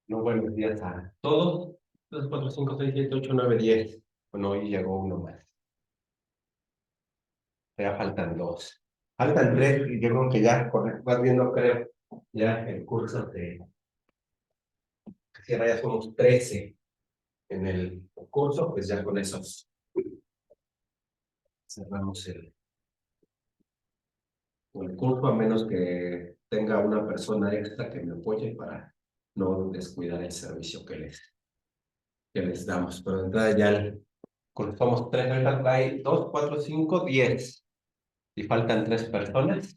No, buenos días a todos. 2, 4, 5, 6, 7, 8, 9, 10. Bueno, hoy llegó uno más. Ya faltan dos. Faltan tres y yo creo que ya, vas viendo, creo, ya el curso de que cierra, ya somos 13 en el curso, pues ya con eso cerramos el curso, a menos que tenga una persona extra que me apoye para no descuidar el servicio que les damos. Pero de entrada ya somos tres, ahorita hay 2, 4, 5, 10. Y faltan tres personas,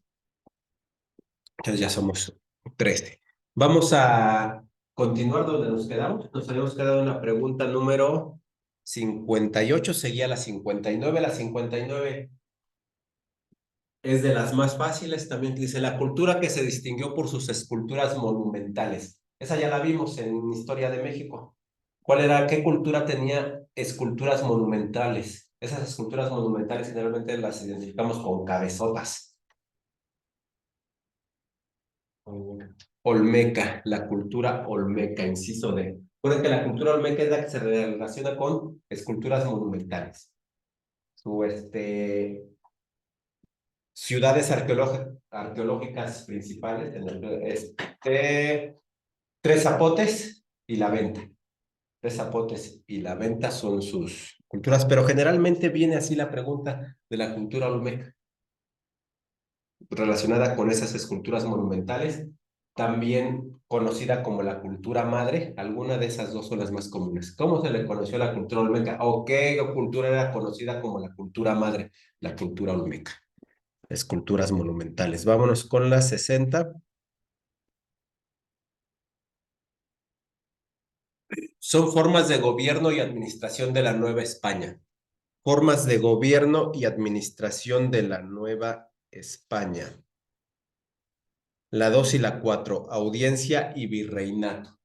entonces ya somos 13. Vamos a continuar donde nos quedamos. Nos habíamos quedado en la pregunta número 58, seguía la 59. La 59 es de las más fáciles, también dice la cultura que se distinguió por sus esculturas monumentales. Esa ya la vimos en Historia de México. ¿Qué cultura tenía esculturas monumentales? Esas esculturas monumentales generalmente las identificamos con cabezotas. Olmeca, la cultura olmeca, inciso D. Recuerden que la cultura olmeca es la que se relaciona con esculturas monumentales. Ciudades arqueológicas principales Tres Zapotes y La Venta. Tres Zapotes y La Venta son sus culturas, pero generalmente viene así la pregunta de la cultura olmeca, relacionada con esas esculturas monumentales, también conocida como la cultura madre. Alguna de esas dos son las más comunes. ¿Cómo se le conoció la cultura olmeca? ¿O qué cultura era conocida como la cultura madre? La cultura olmeca. Esculturas monumentales. Vámonos con las 60. Son formas de gobierno y administración de la Nueva España. Formas de gobierno y administración de la Nueva España. La 2 y la 4, audiencia y virreinato.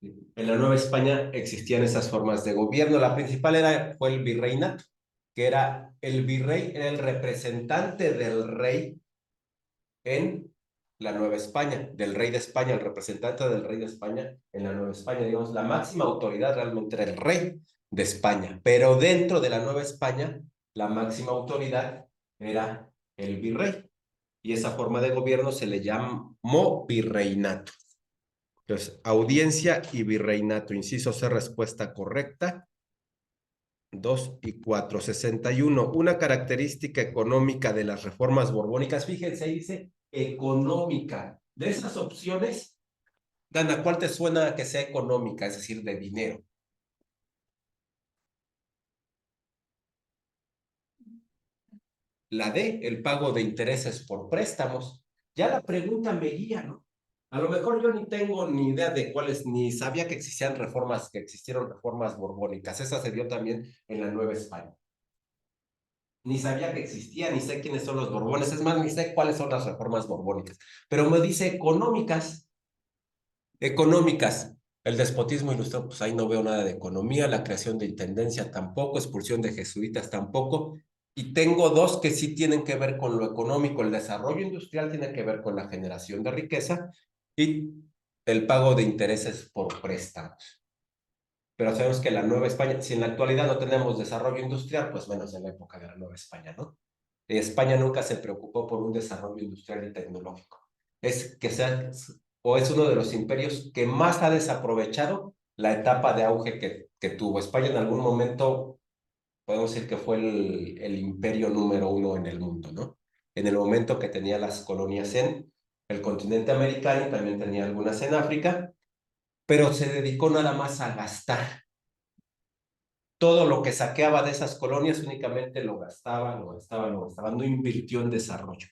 En la Nueva España existían esas formas de gobierno. La principal fue el virreinato, que era el virrey, era el representante del rey en la Nueva España, del rey de España, el representante del rey de España en la Nueva España. Digamos, la máxima autoridad realmente era el rey de España, pero dentro de la Nueva España, la máxima autoridad era el virrey. Y esa forma de gobierno se le llamó virreinato. Entonces, audiencia y virreinato. Inciso C, respuesta correcta. 2 y 4. 61. Una característica económica de las reformas borbónicas. Fíjense, ahí dice económica. De esas opciones, Dana, ¿cuál te suena que sea económica? Es decir, de dinero. La D, el pago de intereses por préstamos. Ya la pregunta me guía, ¿no? A lo mejor yo ni tengo ni idea de cuáles, ni sabía que existieron reformas borbónicas. Esa se dio también en la Nueva España. Ni sabía que existía, ni sé quiénes son los Borbones, es más, ni sé cuáles son las reformas borbónicas. Pero me dice económicas, económicas. El despotismo ilustrado, pues ahí no veo nada de economía, la creación de intendencia tampoco, expulsión de jesuitas tampoco. Y tengo dos que sí tienen que ver con lo económico. El desarrollo industrial tiene que ver con la generación de riqueza y el pago de intereses por préstamos. Pero sabemos que la Nueva España, si en la actualidad no tenemos desarrollo industrial, pues menos en la época de la Nueva España, ¿no? España nunca se preocupó por un desarrollo industrial y tecnológico. O es uno de los imperios que más ha desaprovechado la etapa de auge que tuvo. España en algún momento, podemos decir que fue el imperio número uno en el mundo, ¿no? En el momento que tenía las colonias en el continente americano y también tenía algunas en África, pero se dedicó nada más a gastar. Todo lo que saqueaba de esas colonias únicamente lo gastaba, lo gastaba, lo gastaba, no invirtió en desarrollo.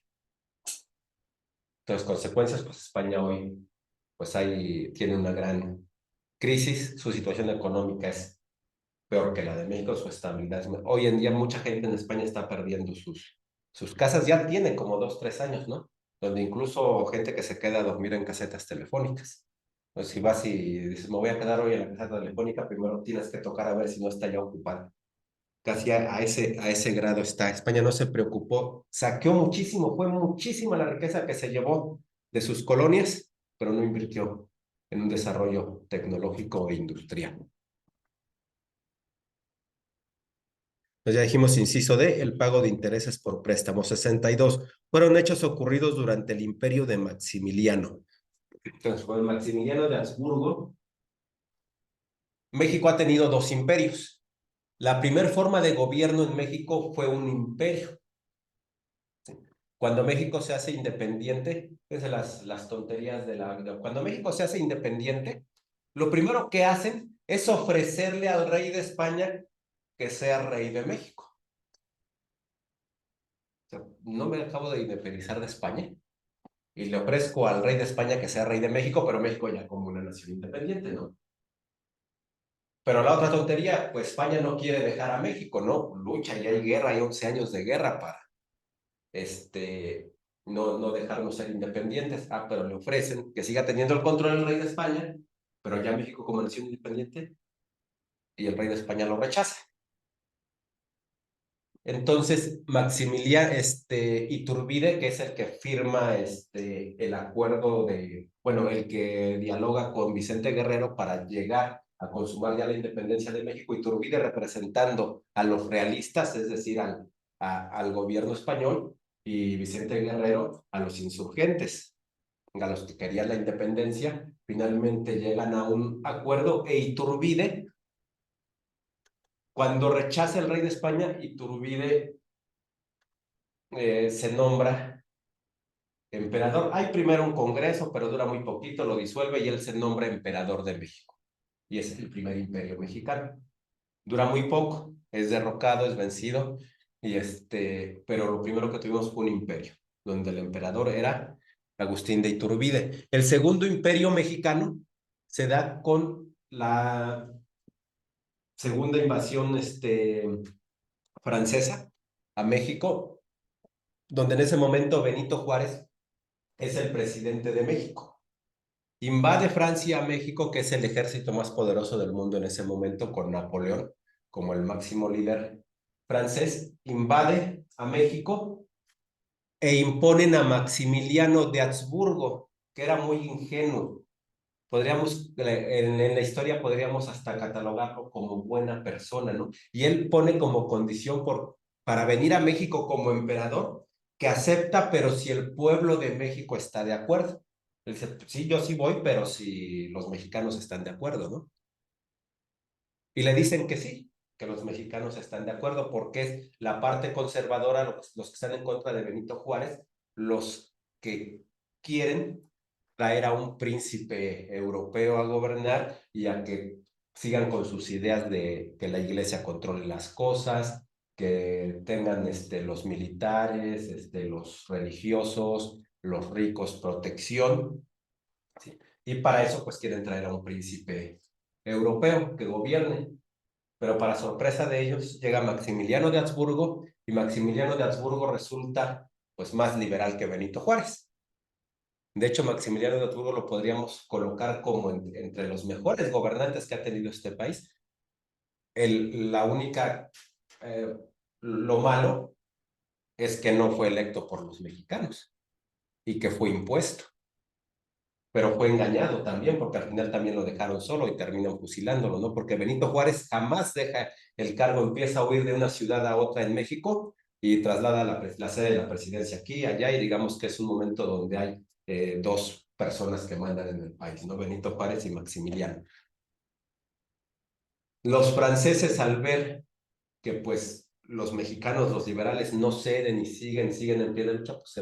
Entonces, consecuencias, pues España hoy, pues ahí tiene una gran crisis, su situación económica es peor que la de México, su estabilidad. Hoy en día mucha gente en España está perdiendo sus casas, ya tiene como 2, 3 años, ¿no? Donde incluso gente que se queda a dormir en casetas telefónicas. Entonces, si vas y dices, me voy a quedar hoy en la caseta telefónica, primero tienes que tocar a ver si no está ya ocupada. Casi a ese grado está. España no se preocupó, saqueó muchísimo, fue muchísima la riqueza que se llevó de sus colonias, pero no invirtió. en un desarrollo tecnológico e industrial. Pues ya dijimos, inciso D, el pago de intereses por préstamos. 62. Fueron hechos ocurridos durante el imperio de Maximiliano. Entonces, con Maximiliano de Habsburgo, México ha tenido dos imperios. La primera forma de gobierno en México fue un imperio. Cuando México se hace independiente, fíjense las tonterías cuando México se hace independiente, lo primero que hacen es ofrecerle al rey de España que sea rey de México. O sea, no me acabo de independizar de España y le ofrezco al rey de España que sea rey de México, pero México ya como una nación independiente, ¿no? Pero la otra tontería, pues España no quiere dejar a México, ¿no? Lucha y hay guerra, hay 11 años de guerra para no dejarnos ser independientes. Ah, pero le ofrecen que siga teniendo el control del rey de España, pero ya México como nación independiente, y el rey de España lo rechaza. Entonces, Maximiliano Iturbide, que es el que firma el acuerdo bueno, el que dialoga con Vicente Guerrero para llegar a consumar ya la independencia de México, Iturbide representando a los realistas, es decir, al gobierno español, y Vicente Guerrero a los insurgentes, a los que querían la independencia, finalmente llegan a un acuerdo e Iturbide, cuando rechaza el rey de España, Iturbide se nombra emperador. Hay primero un congreso, pero dura muy poquito, lo disuelve y él se nombra emperador de México. Y es el primer imperio mexicano. Dura muy poco, es derrocado, es vencido, pero lo primero que tuvimos fue un imperio, donde el emperador era Agustín de Iturbide. El segundo imperio mexicano se da con la segunda invasión francesa a México, donde en ese momento Benito Juárez es el presidente de México. Invade Francia a México, que es el ejército más poderoso del mundo en ese momento, con Napoleón como el máximo líder francés. Invade a México e imponen a Maximiliano de Habsburgo, que era muy ingenuo. En la historia podríamos hasta catalogarlo como buena persona, ¿no? Y él pone como condición para venir a México como emperador que acepta, pero si el pueblo de México está de acuerdo. Él dice, sí, yo sí voy, pero si los mexicanos están de acuerdo, ¿no? Y le dicen que sí, que los mexicanos están de acuerdo, porque es la parte conservadora, los que están en contra de Benito Juárez, los que quieren traer a un príncipe europeo a gobernar y a que sigan con sus ideas de que la iglesia controle las cosas, que tengan los militares, los religiosos, los ricos protección, ¿sí? Y para eso pues quieren traer a un príncipe europeo que gobierne. Pero para sorpresa de ellos llega Maximiliano de Habsburgo y Maximiliano de Habsburgo resulta pues más liberal que Benito Juárez. De hecho, Maximiliano de Habsburgo lo podríamos colocar como entre los mejores gobernantes que ha tenido este país. La única, lo malo es que no fue electo por los mexicanos y que fue impuesto, pero fue engañado también porque al final también lo dejaron solo y terminan fusilándolo, ¿no? Porque Benito Juárez jamás deja el cargo, empieza a huir de una ciudad a otra en México y traslada la sede de la presidencia aquí, allá, y digamos que es un momento donde hay dos personas que mandan en el país, ¿no? Benito Juárez y Maximiliano. Los franceses, al ver que pues los mexicanos, los liberales, no ceden y siguen en pie de lucha, pues se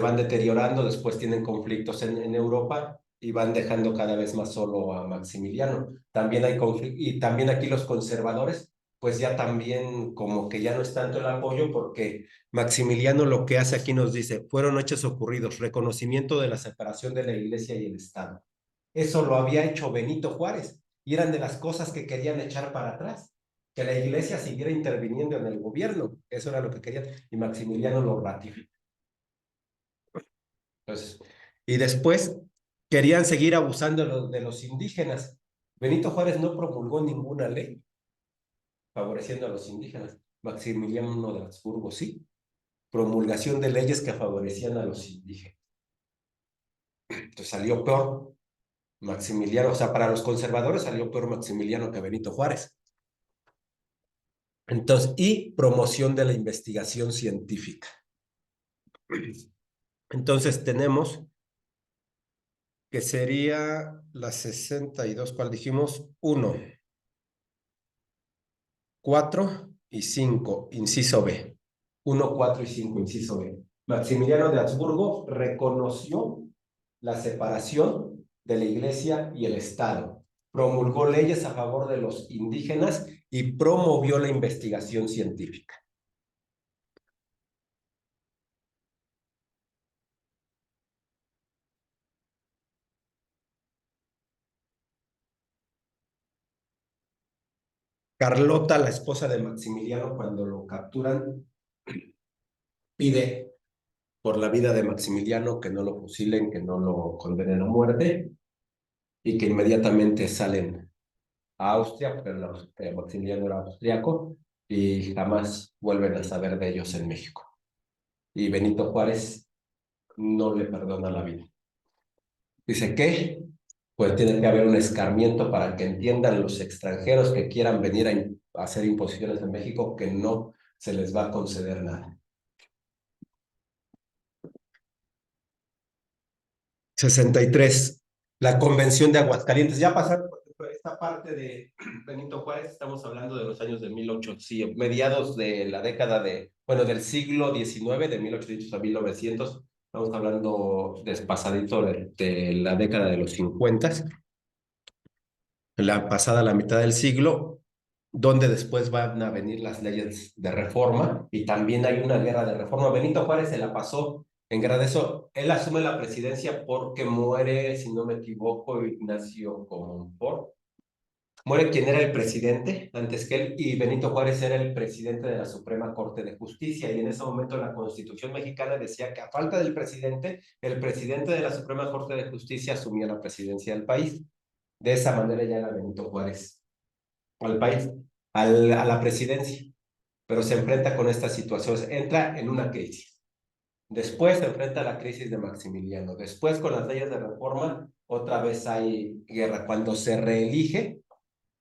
van deteriorando, después tienen conflictos en Europa y van dejando cada vez más solo a Maximiliano. También hay conflictos, y también aquí los conservadores, pues ya también como que ya no es tanto el apoyo, porque Maximiliano lo que hace aquí nos dice, fueron hechos ocurridos, reconocimiento de la separación de la iglesia y el Estado. Eso lo había hecho Benito Juárez y eran de las cosas que querían echar para atrás, que la iglesia siguiera interviniendo en el gobierno. Eso era lo que querían y Maximiliano lo ratificó. Entonces, y después querían seguir abusando de los indígenas. Benito Juárez no promulgó ninguna ley favoreciendo a los indígenas. Maximiliano de Habsburgo sí. Promulgación de leyes que favorecían a los indígenas. Entonces salió peor. Maximiliano, o sea, para los conservadores salió peor Maximiliano que Benito Juárez. Entonces, y promoción de la investigación científica. Entonces tenemos que sería la 62, ¿cuál dijimos? 1, 4 y 5, inciso B. 1, 4 y 5, inciso B. Maximiliano de Habsburgo reconoció la separación de la Iglesia y el Estado, promulgó leyes a favor de los indígenas y promovió la investigación científica. Carlota, la esposa de Maximiliano, cuando lo capturan, pide por la vida de Maximiliano que no lo fusilen, que no lo condenen a muerte y que inmediatamente salen a Austria, porque Maximiliano era austriaco, y jamás vuelven a saber de ellos en México. Y Benito Juárez no le perdona la vida. Dice que pues tiene que haber un escarmiento para que entiendan los extranjeros que quieran venir a hacer imposiciones en México que no se les va a conceder nada. 63. La Convención de Aguascalientes. Ya pasaron por esta parte de Benito Juárez, estamos hablando de los años de 1800, sí, mediados de la década de, bueno, del siglo XIX, de 1800 a 1900. Estamos hablando despasadito de la década de los 50, la pasada la mitad del siglo, donde después van a venir las leyes de reforma y también hay una guerra de reforma. Benito Juárez se la pasó en guerra de eso. Él asume la presidencia porque muere, si no me equivoco, Ignacio Comonfort. Muere quien era el presidente antes que él y Benito Juárez era el presidente de la Suprema Corte de Justicia y en ese momento la Constitución mexicana decía que a falta del presidente, el presidente de la Suprema Corte de Justicia asumía la presidencia del país. De esa manera ya era Benito Juárez al país, a la presidencia, pero se enfrenta con estas situaciones, entra en una crisis. Después se enfrenta a la crisis de Maximiliano. Después, con las leyes de reforma, otra vez hay guerra. Cuando se reelige,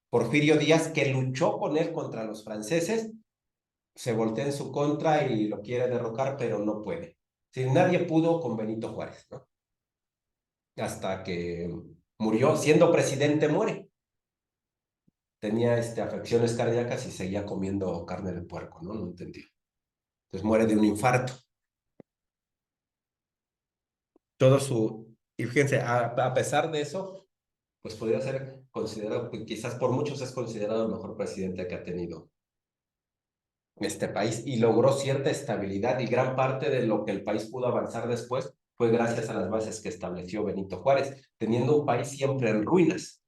Porfirio Díaz, que luchó con él contra los franceses, se voltea en su contra y lo quiere derrocar, pero no puede. Si nadie pudo con Benito Juárez, ¿no? Hasta que murió, siendo presidente, muere. Tenía afecciones cardíacas y seguía comiendo carne de puerco, ¿no? No entendí. Entonces muere de un infarto. Todo su... Y fíjense, a pesar de eso, pues podría ser considerado, pues, quizás por muchos es considerado el mejor presidente que ha tenido este país y logró cierta estabilidad y gran parte de lo que el país pudo avanzar después fue gracias a las bases que estableció Benito Juárez, teniendo un país siempre en ruinas,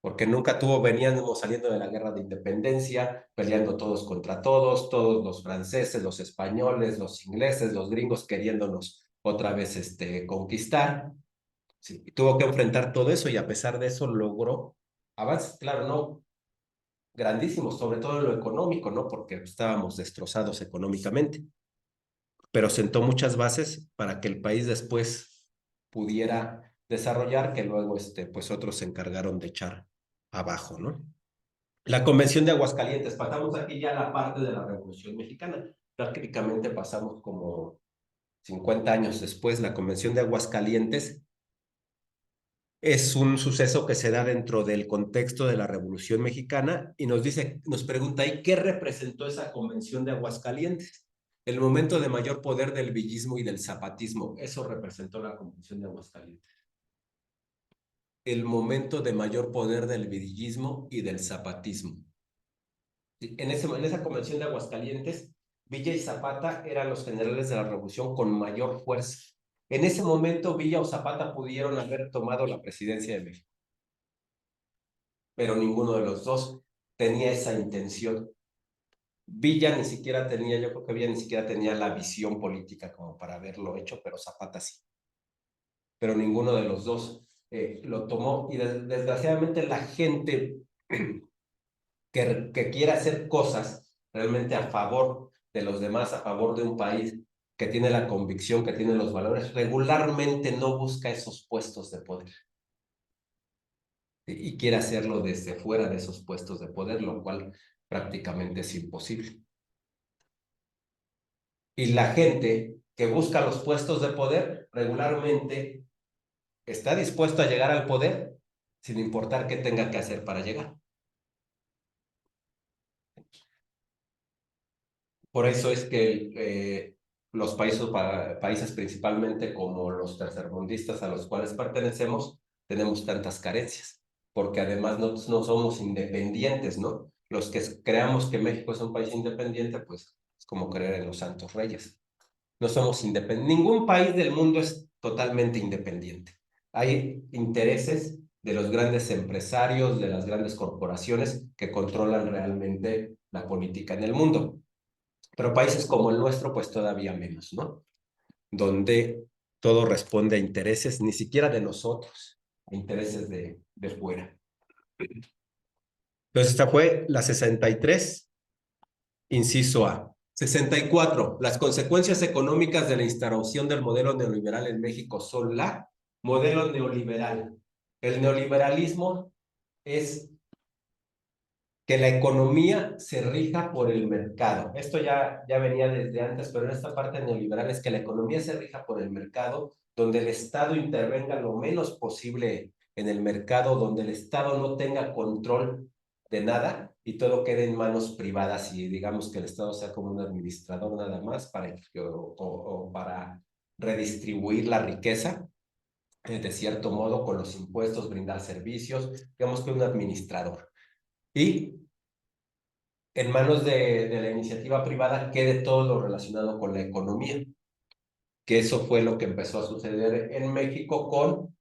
porque nunca veníamos saliendo de la guerra de independencia, peleando todos contra todos, todos los franceses, los españoles, los ingleses, los gringos queriéndonos otra vez conquistar. Sí, y tuvo que enfrentar todo eso y a pesar de eso logró avances, claro, no grandísimos, sobre todo en lo económico, ¿no? Porque estábamos destrozados económicamente, pero sentó muchas bases para que el país después pudiera desarrollar, que luego pues otros se encargaron de echar abajo, ¿no? La Convención de Aguascalientes, pasamos aquí ya a la parte de la Revolución Mexicana, prácticamente pasamos como 50 años después, la Convención de Aguascalientes es un suceso que se da dentro del contexto de la Revolución Mexicana y nos pregunta ahí qué representó esa Convención de Aguascalientes. El momento de mayor poder del villismo y del zapatismo, eso representó la Convención de Aguascalientes. El momento de mayor poder del villismo y del zapatismo. En esa Convención de Aguascalientes, Villa y Zapata eran los generales de la Revolución con mayor fuerza. En ese momento, Villa o Zapata pudieron haber tomado la presidencia de México, pero ninguno de los dos tenía esa intención. Villa ni siquiera tenía, yo creo que Villa ni siquiera tenía la visión política como para haberlo hecho, pero Zapata sí. Pero ninguno de los dos lo tomó y desgraciadamente la gente que quiere hacer cosas realmente a favor de los demás, a favor de un país que tiene la convicción, que tiene los valores, regularmente no busca esos puestos de poder. y quiere hacerlo desde fuera de esos puestos de poder, lo cual prácticamente es imposible. Y la gente que busca los puestos de poder regularmente está dispuesto a llegar al poder sin importar qué tenga que hacer para llegar. Por eso es que los países principalmente como los tercermundistas a los cuales pertenecemos, tenemos tantas carencias, porque además no somos independientes, ¿no? Los que creamos que México es un país independiente, pues es como creer en los santos reyes. No somos independientes. Ningún país del mundo es totalmente independiente. Hay intereses de los grandes empresarios, de las grandes corporaciones que controlan realmente la política en el mundo. Pero países como el nuestro, pues todavía menos, ¿no? Donde todo responde a intereses, ni siquiera de nosotros, a intereses de fuera. Entonces, esta fue la 63, inciso A. 64. Las consecuencias económicas de la instauración del modelo neoliberal en México son la modelo neoliberal. El neoliberalismo es que la economía se rija por el mercado. Esto ya venía desde antes, pero en esta parte neoliberal es que la economía se rija por el mercado, donde el Estado intervenga lo menos posible en el mercado, donde el Estado no tenga control de nada y todo quede en manos privadas y digamos que el Estado sea como un administrador nada más o para redistribuir la riqueza, de cierto modo, con los impuestos, brindar servicios, digamos que un administrador. Y en manos de la iniciativa privada quede todo lo relacionado con la economía, que eso fue lo que empezó a suceder en México con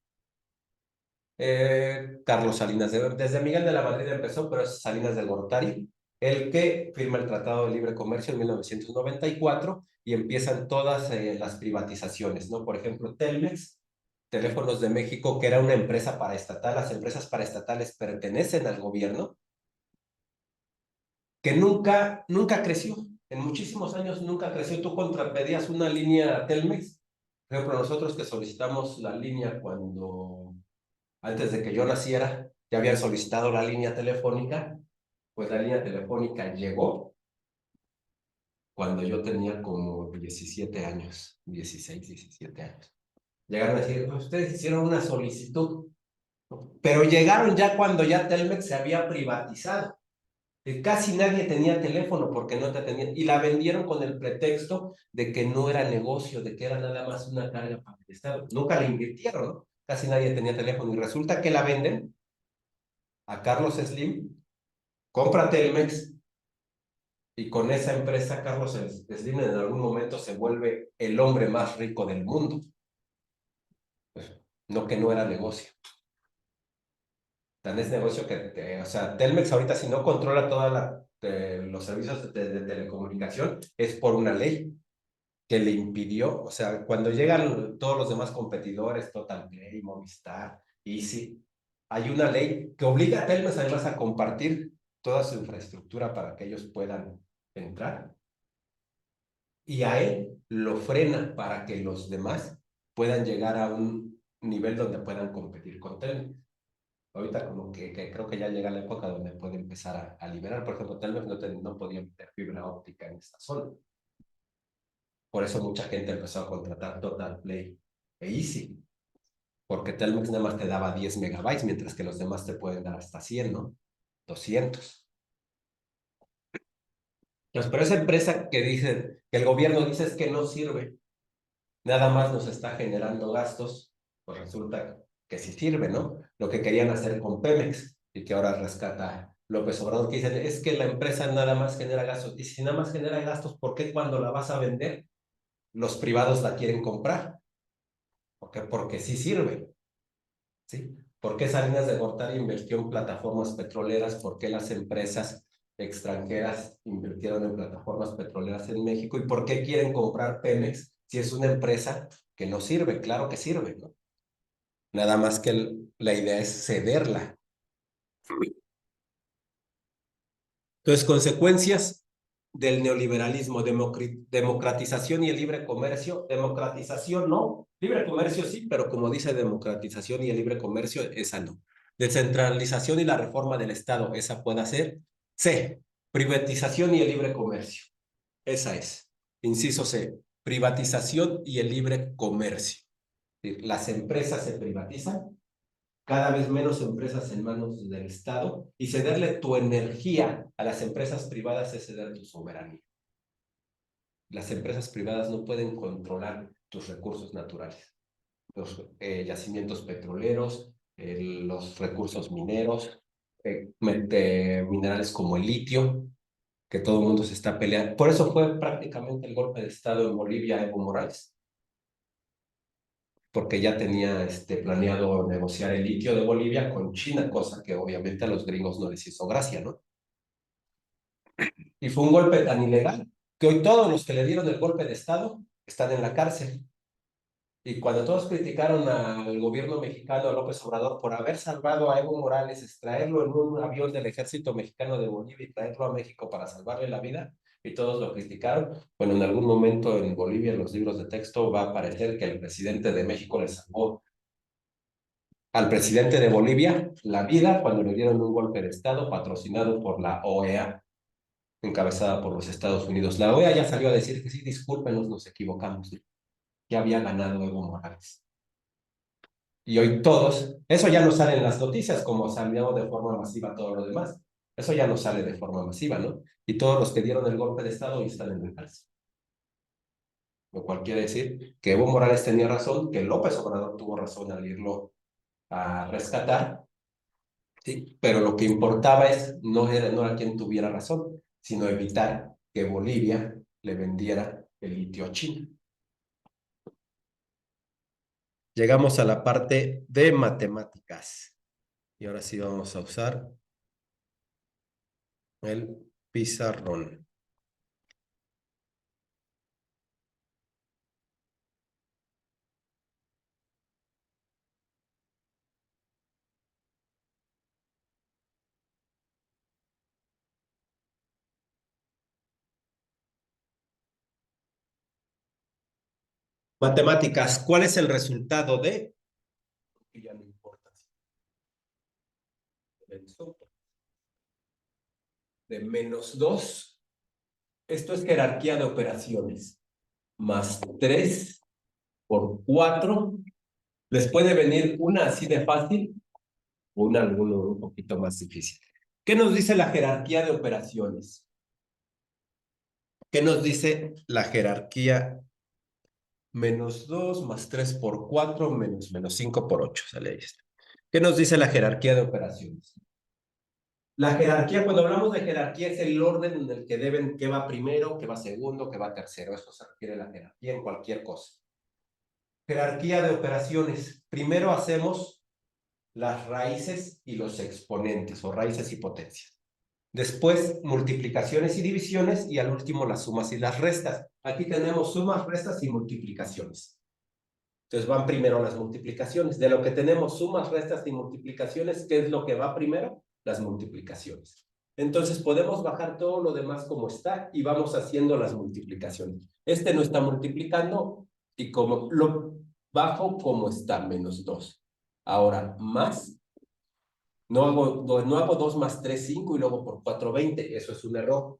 Carlos Salinas. Desde Miguel de la Madrid empezó, pero es Salinas de Gortari, el que firma el Tratado de Libre Comercio en 1994 y empiezan todas las privatizaciones, ¿no? Por ejemplo, Telmex, Teléfonos de México, que era una empresa paraestatal. Las empresas paraestatales pertenecen al gobierno, que nunca creció. En muchísimos años nunca creció. Tú pedías una línea Telmex. Por ejemplo, nosotros que solicitamos la línea antes de que yo naciera, ya habían solicitado la línea telefónica, pues la línea telefónica llegó cuando yo tenía como 17 años, 16, 17 años. Llegaron a decir, ustedes hicieron una solicitud, pero llegaron ya cuando ya Telmex se había privatizado. Casi nadie tenía teléfono porque no te tenían, y la vendieron con el pretexto de que no era negocio, de que era nada más una carga para el Estado. Nunca la invirtieron, ¿no? Casi nadie tenía teléfono y resulta que la venden a Carlos Slim, compra Telmex y con esa empresa Carlos Slim en algún momento se vuelve el hombre más rico del mundo. Pues, no que no era negocio. Tan es negocio que, o sea, Telmex ahorita si no controla los servicios de telecomunicación es por una ley que le impidió, o sea, cuando llegan todos los demás competidores, Total Play, Movistar, Easy, hay una ley que obliga a Telmex además a compartir toda su infraestructura para que ellos puedan entrar y a él lo frena para que los demás puedan llegar a un nivel donde puedan competir con Telmex. Ahorita como que creo que ya llega la época donde puede empezar a liberar. Por ejemplo, Telmex no podía meter fibra óptica en esta zona. Por eso mucha gente empezó a contratar Total Play e Easy, porque Telmex nada más te daba 10 megabytes, mientras que los demás te pueden dar hasta 100, ¿no? 200. Entonces, pero esa empresa que dice, que el gobierno dice es que no sirve, nada más nos está generando gastos, pues resulta que sí sirve, ¿no? Lo que querían hacer con Pemex y que ahora rescata López Obrador, que dicen, es que la empresa nada más genera gastos. Y si nada más genera gastos, ¿por qué cuando la vas a vender, los privados la quieren comprar? Porque sí sirve, ¿sí? ¿Por qué Salinas de Gortari invirtió en plataformas petroleras? ¿Por qué las empresas extranjeras invirtieron en plataformas petroleras en México? ¿Y por qué quieren comprar Pemex si es una empresa que no sirve? Claro que sirve, ¿no? Nada más que la idea es cederla. Entonces, consecuencias del neoliberalismo, democratización y el libre comercio. Democratización no, libre comercio sí, pero como dice democratización y el libre comercio, esa no. Descentralización y la reforma del Estado, esa puede ser. C, privatización y el libre comercio. Esa es. Inciso C, privatización y el libre comercio. Las empresas se privatizan, cada vez menos empresas en manos del Estado, y cederle tu energía a las empresas privadas es ceder tu soberanía. Las empresas privadas no pueden controlar tus recursos naturales, los yacimientos petroleros, los recursos mineros, minerales como el litio, que todo el mundo se está peleando. Por eso fue prácticamente el golpe de Estado en Bolivia, Evo Morales, porque ya tenía planeado negociar el litio de Bolivia con China, cosa que obviamente a los gringos no les hizo gracia, ¿no? Y fue un golpe tan ilegal que hoy todos los que le dieron el golpe de Estado están en la cárcel. Y cuando todos criticaron al gobierno mexicano, a López Obrador, por haber salvado a Evo Morales, extraerlo en un avión del ejército mexicano de Bolivia y traerlo a México para salvarle la vida, y todos lo criticaron, bueno, en algún momento en Bolivia, en los libros de texto, va a aparecer que el presidente de México le salvó al presidente de Bolivia la vida cuando le dieron un golpe de Estado patrocinado por la OEA, encabezada por los Estados Unidos. La OEA ya salió a decir que sí, discúlpenos, nos equivocamos, ya había ganado Evo Morales. Y hoy todos, eso ya no sale en las noticias como salió de forma masiva todo lo demás. Eso ya no sale de forma masiva, ¿no? Y todos los que dieron el golpe de Estado hoy están en la cárcel. Lo cual quiere decir que Evo Morales tenía razón, que López Obrador tuvo razón al irlo a rescatar, ¿sí? Pero lo que importaba no era quien tuviera razón, sino evitar que Bolivia le vendiera el litio a China. Llegamos a la parte de matemáticas. Y ahora sí vamos a usar el pizarrón. Matemáticas, ¿cuál es el resultado de? Ya no importa. De -2. Esto es jerarquía de operaciones. Más 3 por 4. Les puede venir una así de fácil o una alguno un poquito más difícil. ¿Qué nos dice la jerarquía de operaciones? ¿Qué nos dice la jerarquía? -2 más 3 por 4 menos -5 por 8. Sale esto. ¿Qué nos dice la jerarquía de operaciones? La jerarquía, cuando hablamos de jerarquía, es el orden en el que deben, qué va primero, qué va segundo, qué va tercero. Eso se refiere a la jerarquía en cualquier cosa. Jerarquía de operaciones. Primero hacemos las raíces y los exponentes, o raíces y potencias. Después, multiplicaciones y divisiones, y al último, las sumas y las restas. Aquí tenemos sumas, restas y multiplicaciones. Entonces van primero las multiplicaciones. De lo que tenemos sumas, restas y multiplicaciones, ¿qué es lo que va primero? Las multiplicaciones. Entonces podemos bajar todo lo demás como está y vamos haciendo las multiplicaciones. Este no está multiplicando y como lo bajo como está, -2. Ahora, más, no hago 2 más 3, 5 y luego por 4, 20. Eso es un error.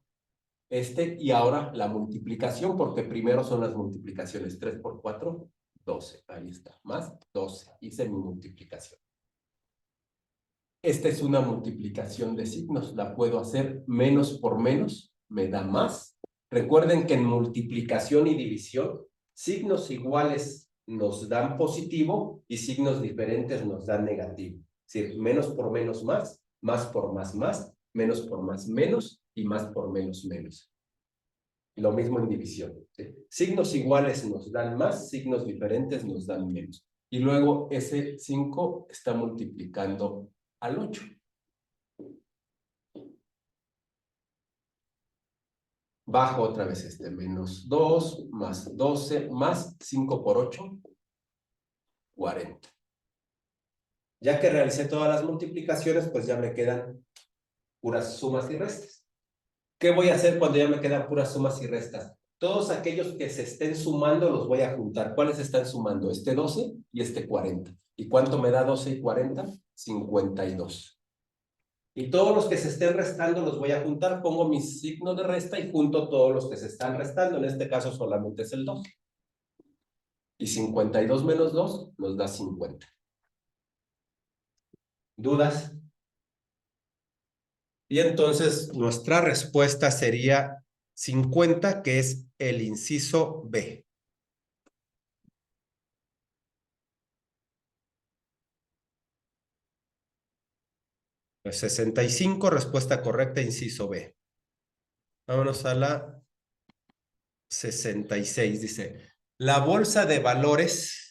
Y ahora la multiplicación, porque primero son las multiplicaciones. 3 por 4, 12. Ahí está, más 12. Hice mi multiplicación. Esta es una multiplicación de signos. La puedo hacer menos por menos, me da más. Recuerden que en multiplicación y división, signos iguales nos dan positivo y signos diferentes nos dan negativo. Es decir, menos por menos más por más, menos por más menos y más por menos menos. Lo mismo en división. ¿Sí? Signos iguales nos dan más, signos diferentes nos dan menos. Y luego ese 5 está multiplicando al 8. Bajo otra vez -2 más 12 más 5 por 8, 40. Ya que realicé todas las multiplicaciones, pues ya me quedan puras sumas y restas. ¿Qué voy a hacer cuando ya me quedan puras sumas y restas? Todos aquellos que se estén sumando los voy a juntar. ¿Cuáles están sumando? Este 12 y este 40. ¿Y cuánto me da 12 y 40? 52. Y todos los que se estén restando los voy a juntar, pongo mi signo de resta y junto todos los que se están restando. En este caso solamente es el 2. Y 52 menos 2 nos da 50. ¿Dudas? Y entonces nuestra respuesta sería 50, que es el inciso B. Pues 65, respuesta correcta, inciso B. Vámonos a la 66, dice. La bolsa de valores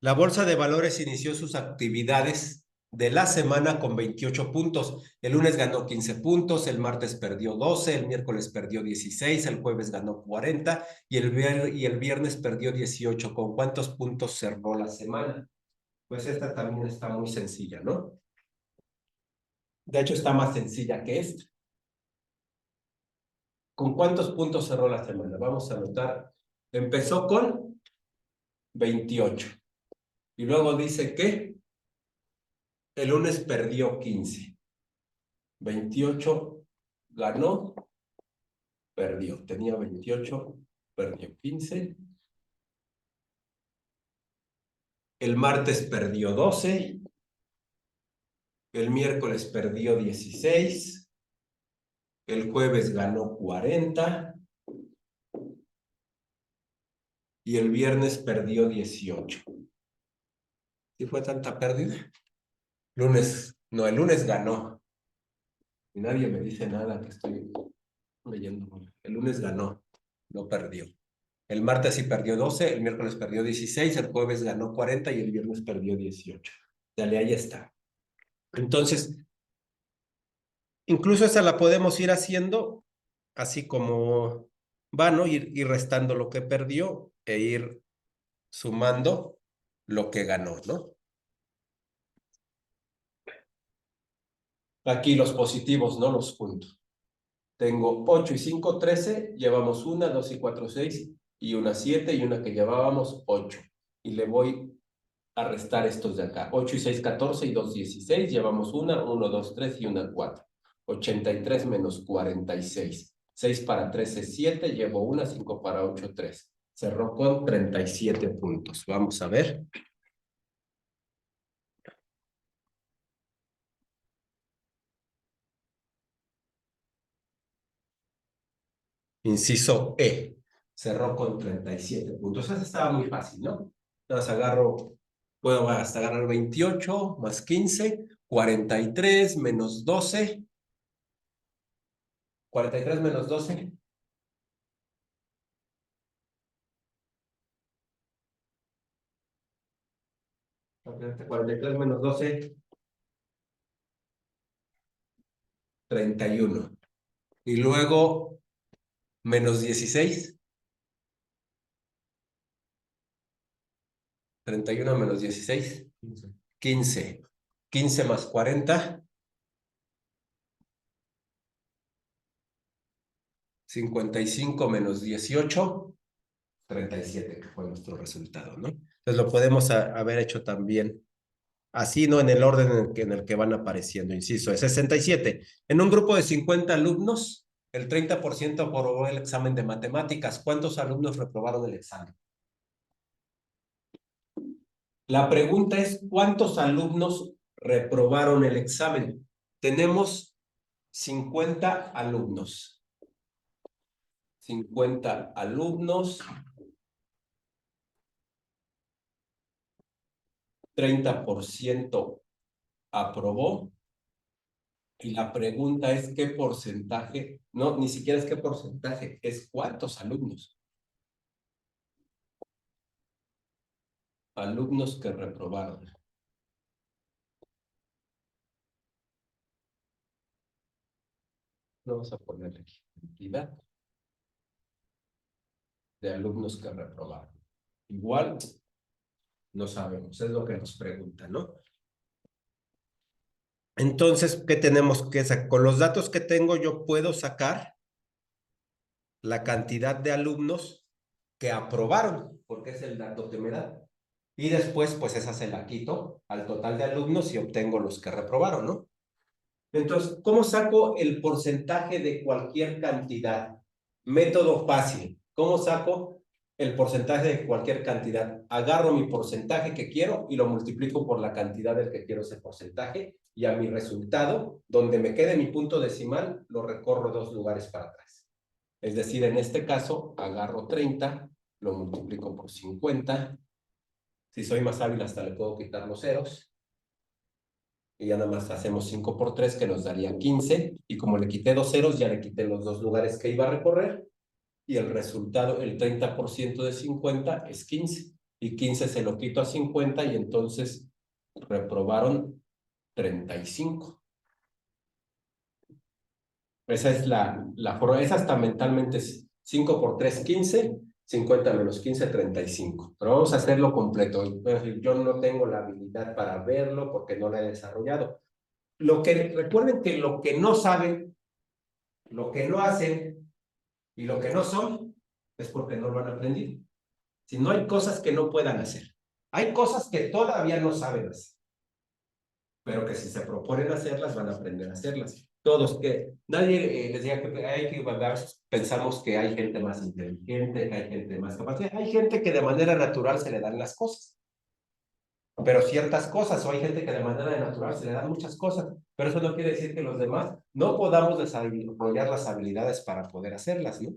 La bolsa de valores inició sus actividades de la semana con 28 puntos. El lunes ganó 15 puntos, el martes perdió 12, el miércoles perdió 16, el jueves ganó 40 y el viernes perdió 18. ¿Con cuántos puntos cerró la semana? Pues esta también está muy sencilla, ¿no? De hecho, está más sencilla que esta. ¿Con cuántos puntos cerró la semana? Vamos a anotar. Empezó con 28. Y luego dice que el lunes perdió 15. 28 ganó, perdió. Tenía 28, perdió 15. El martes perdió 12. El miércoles perdió 16. El jueves ganó 40. Y el viernes perdió 18. ¿Sí fue tanta pérdida? El lunes ganó. Y nadie me dice nada que estoy leyendo. El lunes ganó, no perdió. El martes sí perdió 12, el miércoles perdió 16, el jueves ganó 40 y el viernes perdió 18. Dale, ahí está. Entonces, incluso esa la podemos ir haciendo así como va, ¿no? Ir restando lo que perdió e ir sumando lo que ganó, ¿no? Aquí los positivos, no los junto. Tengo 8 y 5, 13, llevamos una, 2 y 4, 6, y una 7 y una que llevábamos 8. Y le voy a restar estos de acá. 8 y 6, 14 y 2, 16, llevamos una, 1, 2, 3 y una 4. 83 menos 46. 6 para 13, 7, llevo una, 5 para 8, 3. Cerró con 37 puntos. Vamos a ver. Inciso E. Cerró con 37 puntos. Esa estaba muy fácil, ¿no? Entonces puedo hasta agarrar 28 más 15, 43 menos 12. 43 menos 12. 43 menos 12, 31. Y luego menos 16. 31 menos 16. 15. 15 más 40. 55 menos 18. 37, que fue nuestro resultado, ¿no? Entonces lo podemos haber hecho también así, ¿no? En el orden en el que van apareciendo, inciso, es 67. En un grupo de 50 alumnos, el 30% aprobó el examen de matemáticas. ¿Cuántos alumnos reprobaron el examen? La pregunta es, ¿cuántos alumnos reprobaron el examen? Tenemos 50 alumnos. 50 alumnos, 30% aprobó. Y la pregunta es, ¿qué porcentaje? No, ni siquiera es qué porcentaje, es cuántos alumnos. Alumnos que reprobaron. Vamos a poner aquí cantidad de alumnos que reprobaron. Igual, no sabemos, es lo que nos preguntan, ¿no? Entonces, ¿qué tenemos que sacar? Con los datos que tengo, yo puedo sacar la cantidad de alumnos que aprobaron, porque es el dato que me da. Y después, pues esa se la quito al total de alumnos y obtengo los que reprobaron, ¿no? Entonces, ¿cómo saco el porcentaje de cualquier cantidad? Método fácil. ¿Cómo saco el porcentaje de cualquier cantidad? Agarro mi porcentaje que quiero y lo multiplico por la cantidad del que quiero ese porcentaje y a mi resultado, donde me quede mi punto decimal, lo recorro 2 lugares para atrás. Es decir, en este caso, agarro 30, lo multiplico por 50. Si soy más hábil, hasta le puedo quitar los ceros. Y ya nada más hacemos 5 por 3, que nos daría 15. Y como le quité 2 ceros, ya le quité los 2 lugares que iba a recorrer. Y el resultado, el 30% de 50 es 15. Y 15 se lo quito a 50 y entonces reprobaron 35. Esa es la forma, esa hasta mentalmente es 5 por 3, 15, 50 menos 15, 35. Pero vamos a hacerlo completo. Yo no tengo la habilidad para verlo porque no la he desarrollado. Recuerden que lo que no saben, lo que no hacen y lo que no son, es porque no lo han aprendido. Si no, hay cosas que no puedan hacer. Hay cosas que todavía no saben hacer, pero que si se proponen hacerlas, van a aprender a hacerlas. Todos, que nadie les diga que hay que pensamos que hay gente más inteligente, que hay gente más capaz. Hay gente que de manera natural se le dan las cosas, pero ciertas cosas, o hay gente que de manera natural se le dan muchas cosas, pero eso no quiere decir que los demás no podamos desarrollar las habilidades para poder hacerlas, ¿no?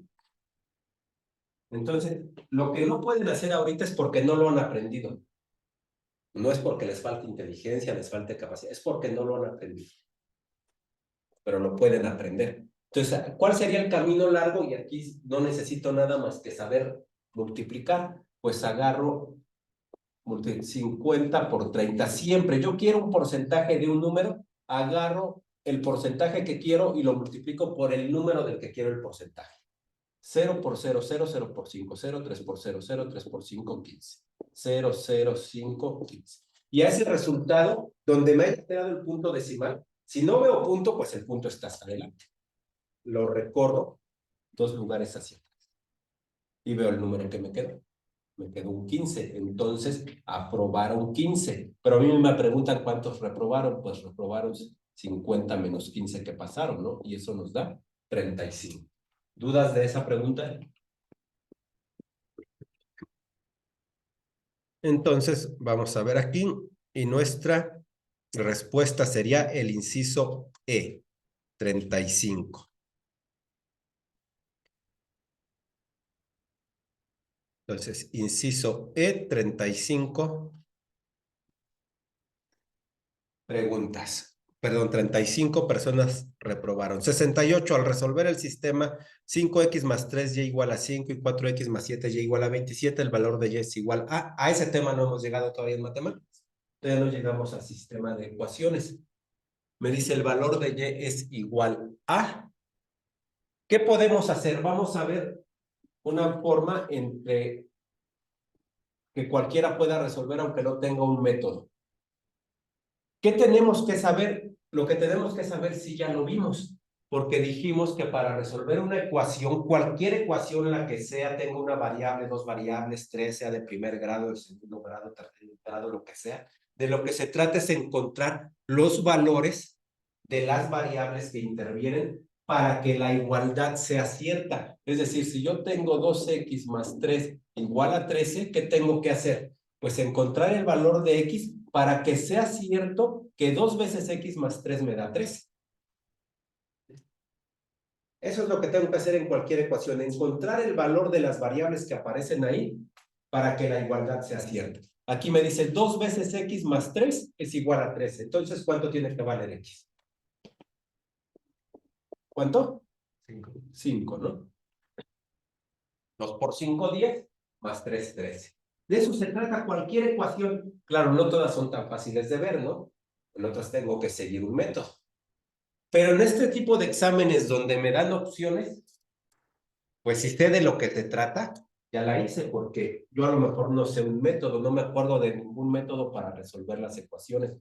Entonces, lo que no pueden hacer ahorita es porque no lo han aprendido. No es porque les falte inteligencia, les falte capacidad, es porque no lo han aprendido, pero lo pueden aprender. Entonces, ¿cuál sería el camino largo? Y aquí no necesito nada más que saber multiplicar, pues agarro 50 por 30. Siempre yo quiero un porcentaje de un número, agarro el porcentaje que quiero y lo multiplico por el número del que quiero el porcentaje. 0 por 0, 0, 0 por 5, 0, 3 por 0, 0, 3 por 5, 15. 0, 0, 5, 15. Y a ese resultado, donde me haya quedado el punto decimal, si no veo punto, pues el punto está hasta adelante. Lo recorro 2 lugares hacia atrás y veo el número que me quedó. Me quedó un 15, entonces aprobaron 15, pero a mí me preguntan cuántos reprobaron, pues reprobaron 50 menos 15 que pasaron, ¿no? Y eso nos da 35. ¿Dudas de esa pregunta? Entonces, vamos a ver aquí, y nuestra respuesta sería el inciso E, 35. Entonces, inciso E, 35. Preguntas. Perdón, 35 personas reprobaron. 68, al resolver el sistema 5x más 3y igual a 5 y 4x más 7y igual a 27, el valor de y es igual a... A ese tema no hemos llegado todavía en matemáticas. Todavía no llegamos al sistema de ecuaciones. Me dice el valor de y es igual a... ¿Qué podemos hacer? Vamos a ver una forma entre que cualquiera pueda resolver aunque no tenga un método. ¿Qué tenemos que saber? Lo que tenemos que saber sí ya lo vimos, porque dijimos que para resolver una ecuación, cualquier ecuación la que sea, tenga una variable, 2 variables, 3, sea de primer grado, de segundo grado, tercer grado, lo que sea, de lo que se trata es encontrar los valores de las variables que intervienen para que la igualdad sea cierta. Es decir, si yo tengo 2x más 3 igual a 13, ¿qué tengo que hacer? Pues encontrar el valor de x para que sea cierto que 2 veces x más 3 me da 3. Eso es lo que tengo que hacer en cualquier ecuación, encontrar el valor de las variables que aparecen ahí para que la igualdad sea cierta. Aquí me dice 2 veces x más 3 es igual a 13. Entonces, ¿cuánto tiene que valer x? ¿Cuánto? 5, ¿no? 2 por 5, 10, más 3, 13. De eso se trata cualquier ecuación. Claro, no todas son tan fáciles de ver, ¿no? En otras tengo que seguir un método. Pero en este tipo de exámenes donde me dan opciones, pues si sé de lo que te trata, ya la hice, porque yo a lo mejor no sé un método, no me acuerdo de ningún método para resolver las ecuaciones,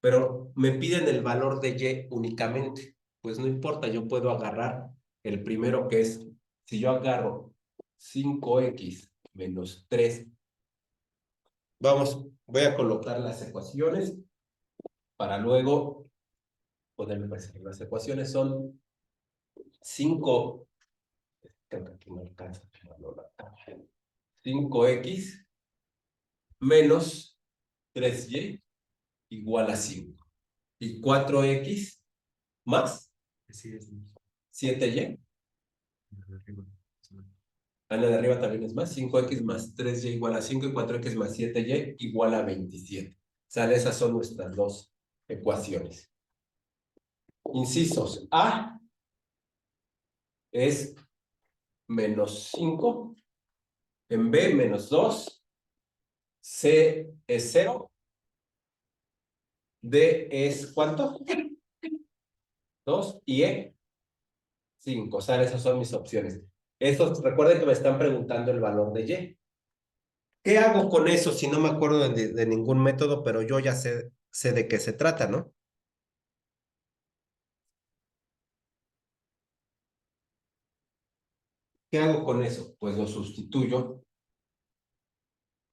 pero me piden el valor de y únicamente. Pues no importa, yo puedo agarrar el primero que es Si yo agarro 5x menos 3, voy a colocar las ecuaciones para luego poderme presentar. Las ecuaciones son 5, creo que aquí no alcanza, 5x menos 3y igual a 5. Y 4x más 7y. La de arriba también es más. 5x más 3y igual a 5 y 4x más 7y igual a 27. Sale, esas son nuestras dos ecuaciones. Incisos A es menos 5, en B menos 2, C es 0, D es ¿cuánto? 2 y E 5. Sale, esas son mis opciones. Estos, recuerden que me están preguntando el valor de Y. ¿Qué hago con eso si no me acuerdo de ningún método, pero yo ya sé de qué se trata, ¿no? ¿Qué hago con eso? Pues lo sustituyo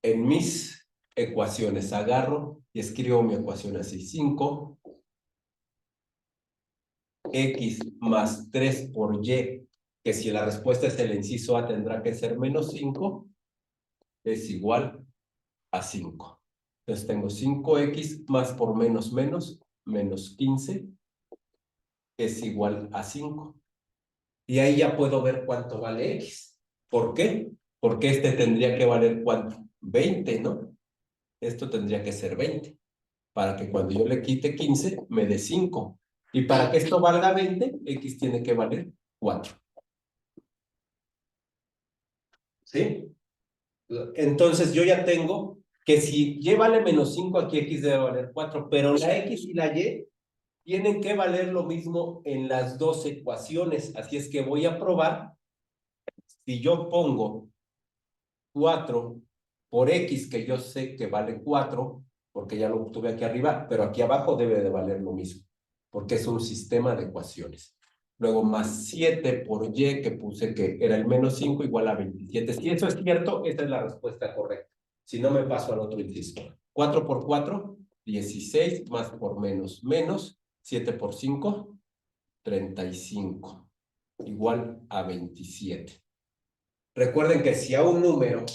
en mis ecuaciones. Agarro y escribo mi ecuación así. 5x más 3 por y, que si la respuesta es el inciso A tendrá que ser menos 5, es igual a 5. Entonces tengo 5x más por menos menos 15, es igual a 5. Y ahí ya puedo ver cuánto vale x. ¿Por qué? Porque este tendría que valer ¿cuánto? 20, ¿no? Esto tendría que ser 20. Para que cuando yo le quite 15, me dé 5. Y para que esto valga 20, x tiene que valer 4. ¿Sí? Entonces yo ya tengo que si y vale menos 5, aquí x debe valer 4. Pero la x y la y tienen que valer lo mismo en las dos ecuaciones. Así es que voy a probar si yo pongo 4 por x, que yo sé que vale 4, porque ya lo obtuve aquí arriba, pero aquí abajo debe de valer lo mismo, porque es un sistema de ecuaciones. Luego más 7 por y, que puse que era el menos 5 igual a 27. Si eso es cierto, esta es la respuesta correcta. Si no, me paso al otro inciso. 4 por 4, 16, más por menos, 7 por 5, 35, igual a 27. Recuerden que si a un número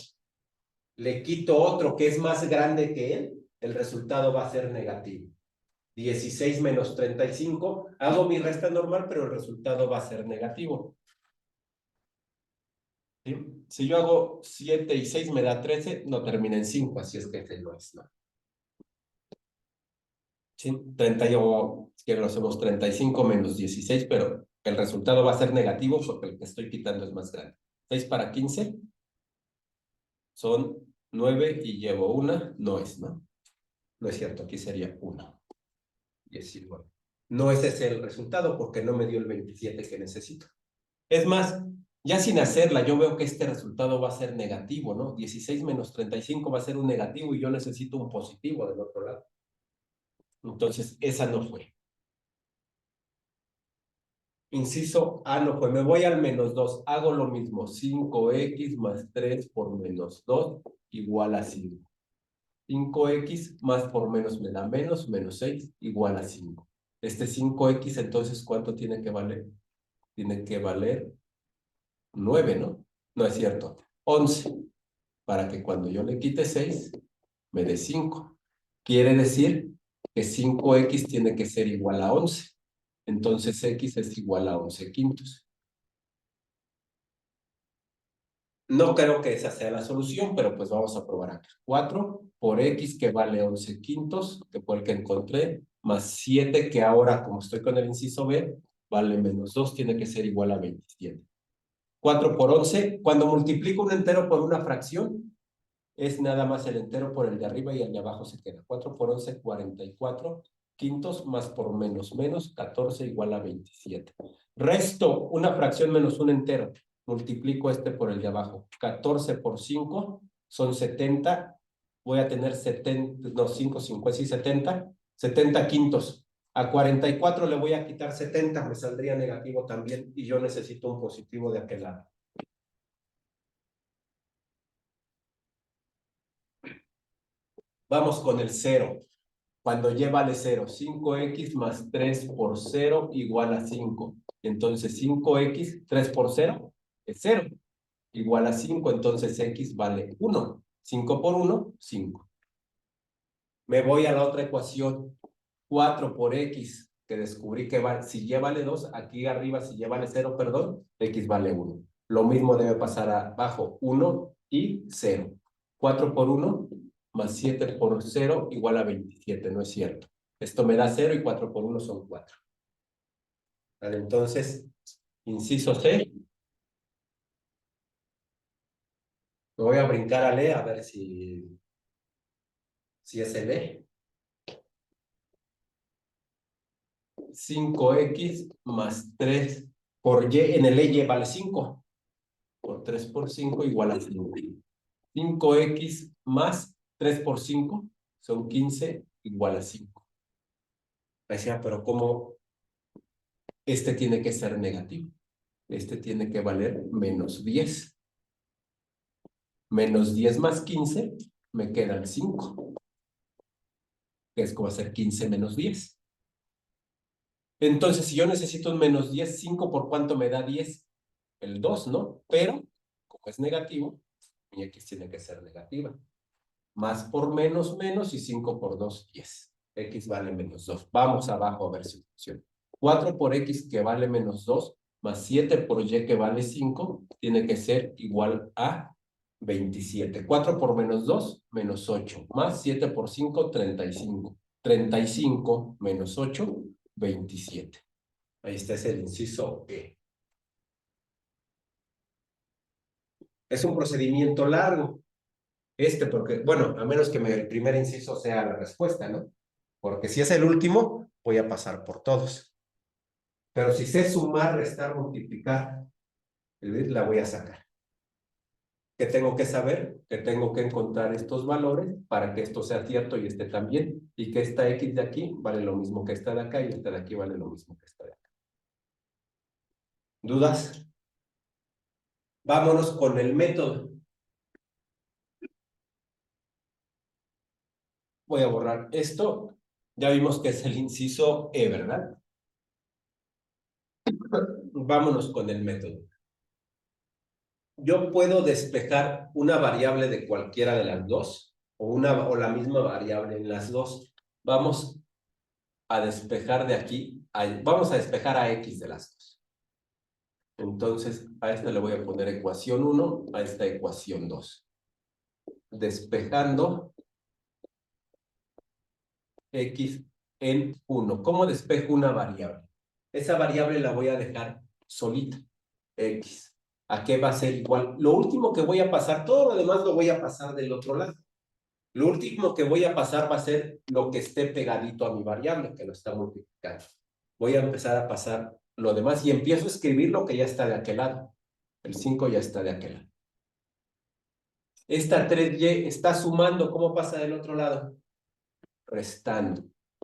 le quito otro que es más grande que él, el resultado va a ser negativo. 16 menos 35, hago mi resta normal, pero el resultado va a ser negativo. ¿Sí? Si yo hago 7 y 6 me da 13, no termina en 5, así es que ese no es, ¿no? ¿Sí? 30 yo, si quiero lo hacemos 35 menos 16, pero el resultado va a ser negativo porque el que estoy quitando es más grande. 6 para 15 son 9 y llevo una, no es, ¿no? No es cierto, aquí sería 1. 19. No ese es el resultado porque no me dio el 27 que necesito. Es más, ya sin hacerla, yo veo que este resultado va a ser negativo, ¿no? 16 menos 35 va a ser un negativo y yo necesito un positivo del otro lado. Entonces, esa no fue. Inciso A no fue. Me voy al menos 2. Hago lo mismo. 5x más 3 por menos 2 igual a 5. 5x más por menos me da menos 6 igual a 5. Este 5x, entonces, ¿cuánto tiene que valer? Tiene que valer 9, ¿no? No es cierto. 11. Para que cuando yo le quite 6, me dé 5. Quiere decir que 5x tiene que ser igual a 11. Entonces x es igual a 11 quintos. No creo que esa sea la solución, pero pues vamos a probar acá. 4 por x, que vale 11 quintos, que fue el que encontré, más 7, que ahora, como estoy con el inciso B, vale menos 2, tiene que ser igual a 27. 4 por 11, cuando multiplico un entero por una fracción, es nada más el entero por el de arriba y el de abajo se queda. 4 por 11, 44 quintos, más por menos, 14 igual a 27. Resto una fracción menos un entero. Multiplico este por el de abajo. 14 por 5 son 70. Voy a tener 70, no, 5, 5, sí, 70. 70 quintos. A 44 le voy a quitar 70, me saldría negativo también y yo necesito un positivo de aquel lado. Vamos con el 0. Cuando y vale 0, 5x más 3 por 0 igual a 5. Entonces 5x, 3 por 0 es 0. Igual a 5, entonces x vale 1. 5 por 1, 5. Me voy a la otra ecuación. 4 por x, que descubrí que vale, si y vale 2, aquí arriba si y vale 0, perdón, x vale 1. Lo mismo debe pasar abajo, 1 y 0. 4 por 1 más 7 por 0 igual a 27, no es cierto. Esto me da 0 y 4 por 1 son 4. Vale, entonces, inciso C. Me voy a brincar a E a ver si es el E. 5x más 3 por y, en el y vale 5. Por 3 por 5 igual a 5. 5x más 3 por 5 son 15 igual a 5. Decía, pero ¿cómo? Este tiene que ser negativo. Este tiene que valer menos 10. Menos 10 más 15 me quedan 5. Que es como hacer 15 menos 10. Entonces, si yo necesito un menos 10, 5 por cuánto me da 10? El 2, ¿no? Pero, como es negativo, mi x tiene que ser negativa. Más por menos, menos, y 5 por 2, 10. X vale menos 2. Vamos abajo a ver si funciona. 4 por x que vale menos 2, más 7 por y que vale 5, tiene que ser igual a 27. 4 por menos 2, menos 8. Más 7 por 5, 35. 35 menos 8, 27. Ahí está, es el inciso E. Es un procedimiento largo. Porque, bueno, a menos que el primer inciso sea la respuesta, ¿no? Porque si es el último, voy a pasar por todos. Pero si sé sumar, restar, multiplicar, la voy a sacar. ¿Qué tengo que saber? Que tengo que encontrar estos valores para que esto sea cierto y este también. Y que esta X de aquí vale lo mismo que esta de acá y esta de aquí vale lo mismo que esta de acá. ¿Dudas? Vámonos con el método. Voy a borrar esto. Ya vimos que es el inciso E, ¿verdad? Vámonos con el método. Yo puedo despejar una variable de cualquiera de las dos o la misma variable en las dos. Vamos a despejar de aquí, vamos a despejar a x de las dos. Entonces, a esta le voy a poner ecuación 1, a esta ecuación 2. Despejando x en 1. ¿Cómo despejo una variable? Esa variable la voy a dejar solita, x. ¿A qué va a ser igual? Lo último que voy a pasar, todo lo demás lo voy a pasar del otro lado. Lo último que voy a pasar va a ser lo que esté pegadito a mi variable, que lo está multiplicando. Voy a empezar a pasar lo demás y empiezo a escribir lo que ya está de aquel lado. El 5 ya está de aquel lado. Esta 3y está sumando. ¿Cómo pasa del otro lado? Restando.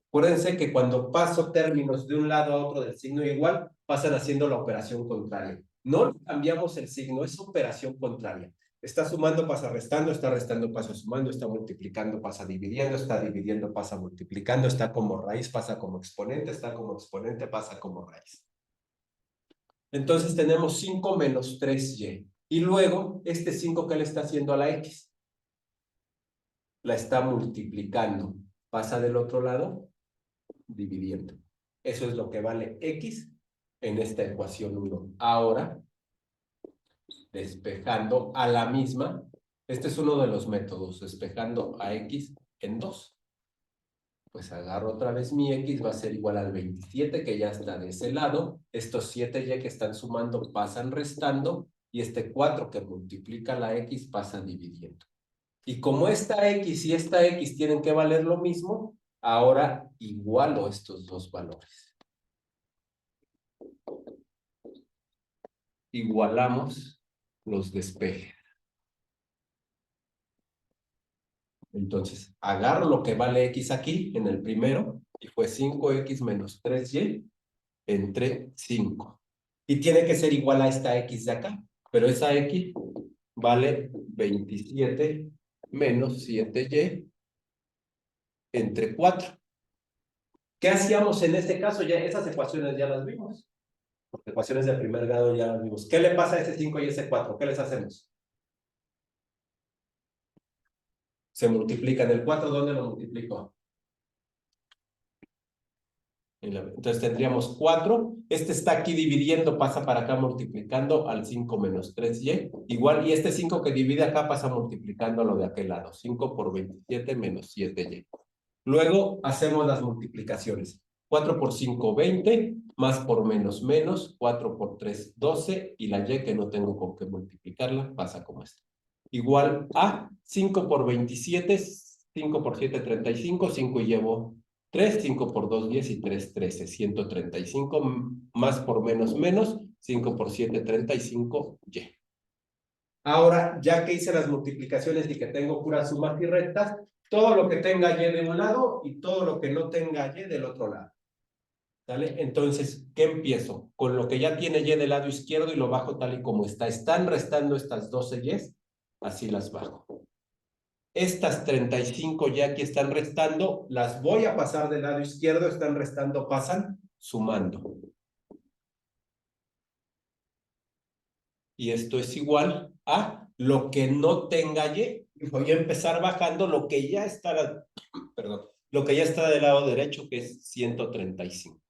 Acuérdense que cuando paso términos de un lado a otro del signo igual, pasan haciendo la operación contraria. No cambiamos el signo, es operación contraria. Está sumando, pasa restando, está restando, pasa sumando, está multiplicando, pasa dividiendo, está dividiendo, pasa multiplicando, está como raíz, pasa como exponente, está como exponente, pasa como raíz. Entonces tenemos 5 menos 3y. Y luego, este 5, ¿qué le está haciendo a la x? La está multiplicando. Pasa del otro lado, dividiendo. Eso es lo que vale x en esta ecuación 1. Ahora, despejando a la misma, este es uno de los métodos, despejando a x en 2. Pues agarro otra vez mi x, va a ser igual al 27, que ya está de ese lado. Estos 7 ya que están sumando pasan restando, y este 4 que multiplica la x pasa dividiendo. Y como esta x y esta x tienen que valer lo mismo, ahora igualo estos dos valores. Igualamos los despejes. Entonces, agarro lo que vale x aquí en el primero, y fue 5x menos 3y entre 5. Y tiene que ser igual a esta x de acá, pero esa x vale 27 menos 7y entre 4. ¿Qué hacíamos en este caso? Ya esas ecuaciones ya las vimos. Ecuaciones de primer grado ya las vimos. ¿Qué le pasa a ese 5 y ese 4? ¿Qué les hacemos? Se multiplican. ¿El 4 dónde lo multiplico? Entonces tendríamos 4. Este está aquí dividiendo, pasa para acá multiplicando al 5 menos 3y. Igual, y este 5 que divide acá pasa multiplicando lo de aquel lado. 5 por 27 menos 7y. Luego hacemos las multiplicaciones. 4 por 5, 20, más por menos, menos, 4 por 3, 12, y la y que no tengo con qué multiplicarla, pasa como esta. Igual a 5 por 27, 5 por 7, 35, 5 y llevo 3, 5 por 2, 10 y 3, 13, 135, más por menos, menos, 5 por 7, 35, y. Ahora, ya que hice las multiplicaciones y que tengo puras sumas y restas, todo lo que tenga y de un lado y todo lo que no tenga y del otro lado. ¿Sale? Entonces, ¿qué empiezo? Con lo que ya tiene y del lado izquierdo y lo bajo tal y como está. Están restando estas 12 y, así las bajo. Estas 35 ya que están restando, las voy a pasar del lado izquierdo, están restando, pasan, sumando. Y esto es igual a lo que no tenga y. Voy a empezar bajando lo que ya está, perdón, lo que ya está del lado derecho, que es 135.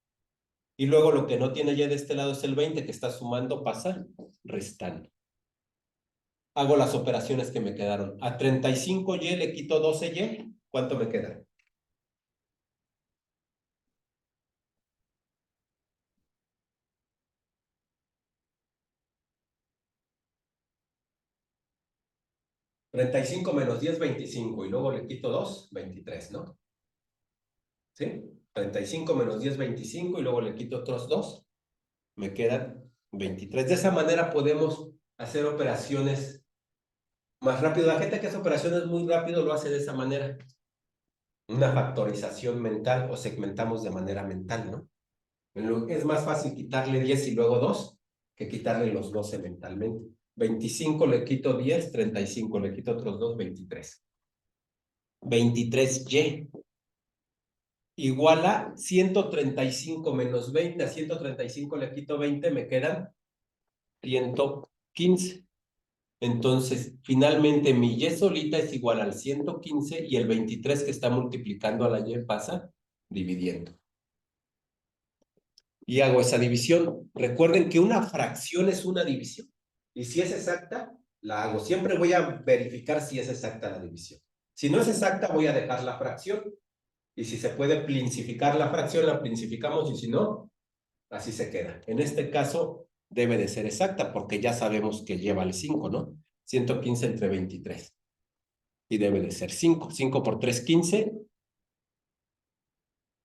Y luego lo que no tiene y de este lado es el 20, que está sumando, pasa restando. Hago las operaciones que me quedaron. A 35y le quito 12y. ¿Cuánto me queda? 35 menos 10, 25. Y luego le quito 2, 23, ¿no? ¿Sí? 35 menos 10, 25. Y luego le quito otros 2. Me quedan 23. De esa manera podemos hacer operaciones más rápido. La gente que hace operaciones muy rápido lo hace de esa manera. Una factorización mental o segmentamos de manera mental, ¿no? Es más fácil quitarle 10 y luego 2 que quitarle los 12 mentalmente. 25 le quito 10, 35 le quito otros 2, 23. 23y igual a 135 menos 20. A 135 le quito 20, me quedan 115. Entonces, finalmente mi y solita es igual al 115 y el 23 que está multiplicando a la y pasa dividiendo. Y hago esa división. Recuerden que una fracción es una división. Y si es exacta, la hago. Siempre voy a verificar si es exacta la división. Si no es exacta, voy a dejar la fracción. Y si se puede princificar la fracción, la princificamos. Y si no, así se queda. En este caso, debe de ser exacta porque ya sabemos que lleva el 5, ¿no? 115 entre 23. Y debe de ser 5. 5 por 3, 15.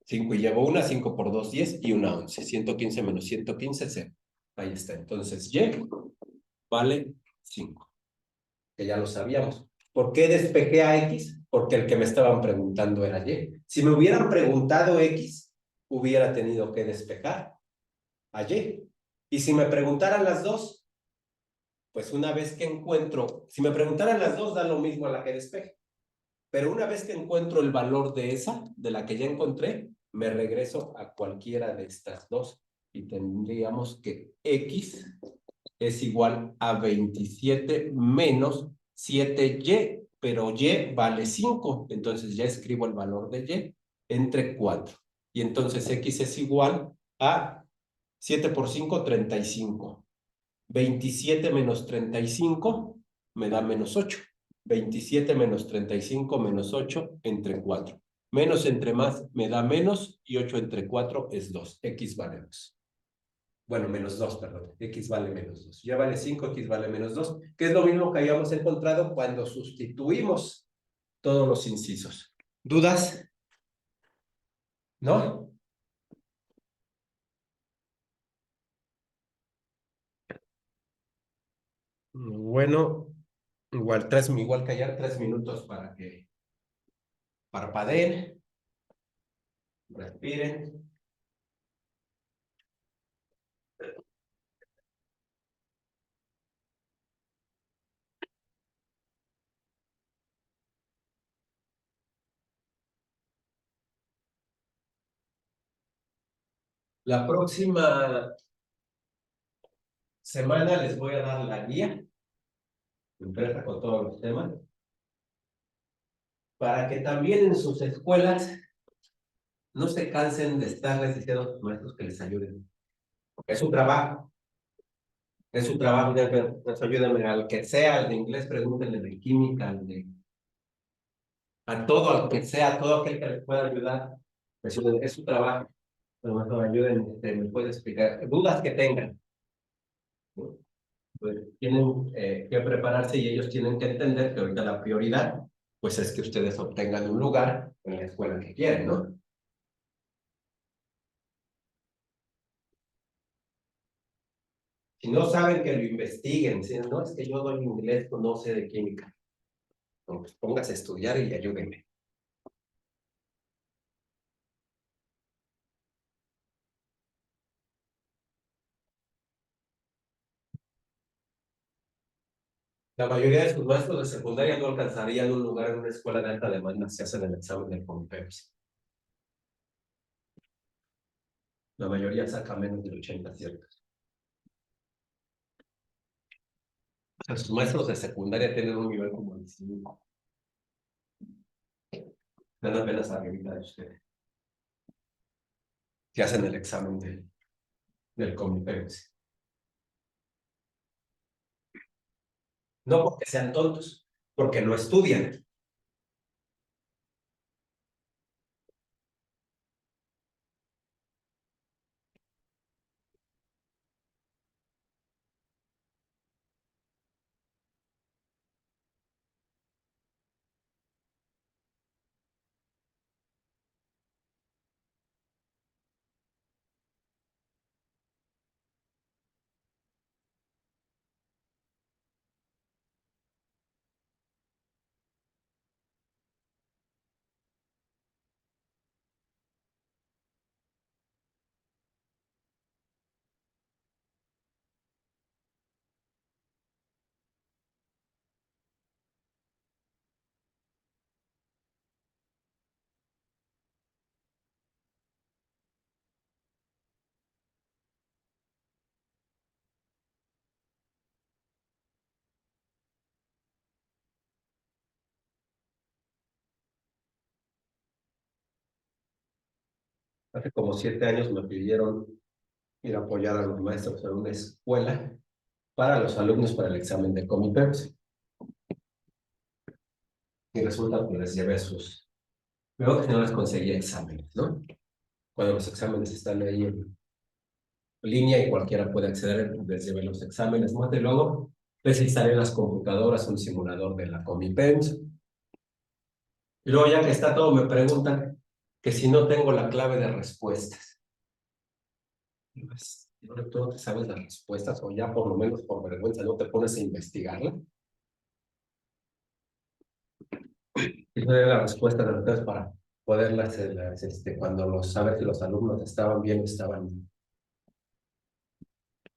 5 y llevo una, 5 por 2, 10 y una 11. 115 menos 115, 0. Ahí está. Entonces, y vale 5. Que ya lo sabíamos. ¿Por qué despejé a X? Porque el que me estaban preguntando era Y. Si me hubieran preguntado X, hubiera tenido que despejar a Y. Y si me preguntaran las dos, pues una vez que encuentro, si me preguntaran las dos, da lo mismo a la que despeje. Pero una vez que encuentro el valor de esa, de la que ya encontré, me regreso a cualquiera de estas dos. Y tendríamos que X es igual a 27 menos 7y, pero y vale 5. Entonces ya escribo el valor de y entre 4. Y entonces X es igual a 7 por 5, 35. 27 menos 35 me da menos 8. 27 menos 35 menos 8 entre 4. Menos entre más me da menos y 8 entre 4 es 2. X vale 2. Bueno, menos 2, perdón. X vale menos 2. Ya vale 5, X vale menos 2, que es lo mismo que habíamos encontrado cuando sustituimos todos los incisos. ¿Dudas? ¿No? Bueno, igual callar 3 minutos para que parpadeen, respiren. La próxima semana les voy a dar la guía impresa con todos los temas para que también en sus escuelas no se cansen de estarles diciendo a los maestros que les ayuden. Porque es su trabajo, ya que nos ayúdenme al que sea, al de inglés, pregúntenle de química, a todo, al que sea, a todo aquel que les pueda ayudar, pues, es su trabajo. Pero mejor ayuden, me puede explicar dudas que tengan, ¿no? Pues tienen que prepararse y ellos tienen que entender que ahorita la prioridad, pues es que ustedes obtengan un lugar en la escuela que quieren, ¿no? Si no saben, que lo investiguen. Si no, es que yo doy inglés, pues no sé de química. No, pues póngase a estudiar y ayúdenme. La mayoría de sus maestros de secundaria no alcanzarían un lugar en una escuela de alta demanda si hacen el examen del COMPEPS. La mayoría saca menos del 80 ciertos. O sea, sus maestros de secundaria tienen un nivel como el 5. Dan apenas arribita de ustedes. Si hacen el examen del COMPEPS. No porque sean tontos, porque no estudian. Hace como 7 años me pidieron ir a apoyar a los maestros en una escuela para los alumnos para el examen de COMPEPS. Y resulta que les llevé sus... Luego que no les conseguía exámenes, ¿no? Cuando los exámenes están ahí en línea y cualquiera puede acceder, les llevé los exámenes. Más de luego, les instalé en las computadoras un simulador de la COMPEPS. Y luego ya que está todo, me preguntan que si no tengo la clave de respuestas. Pues, tú no te sabes las respuestas, o ya por lo menos por vergüenza no te pones a investigarla. Y no la respuesta de ustedes para poderlas, cuando los sabes que los alumnos estaban bien, estaban.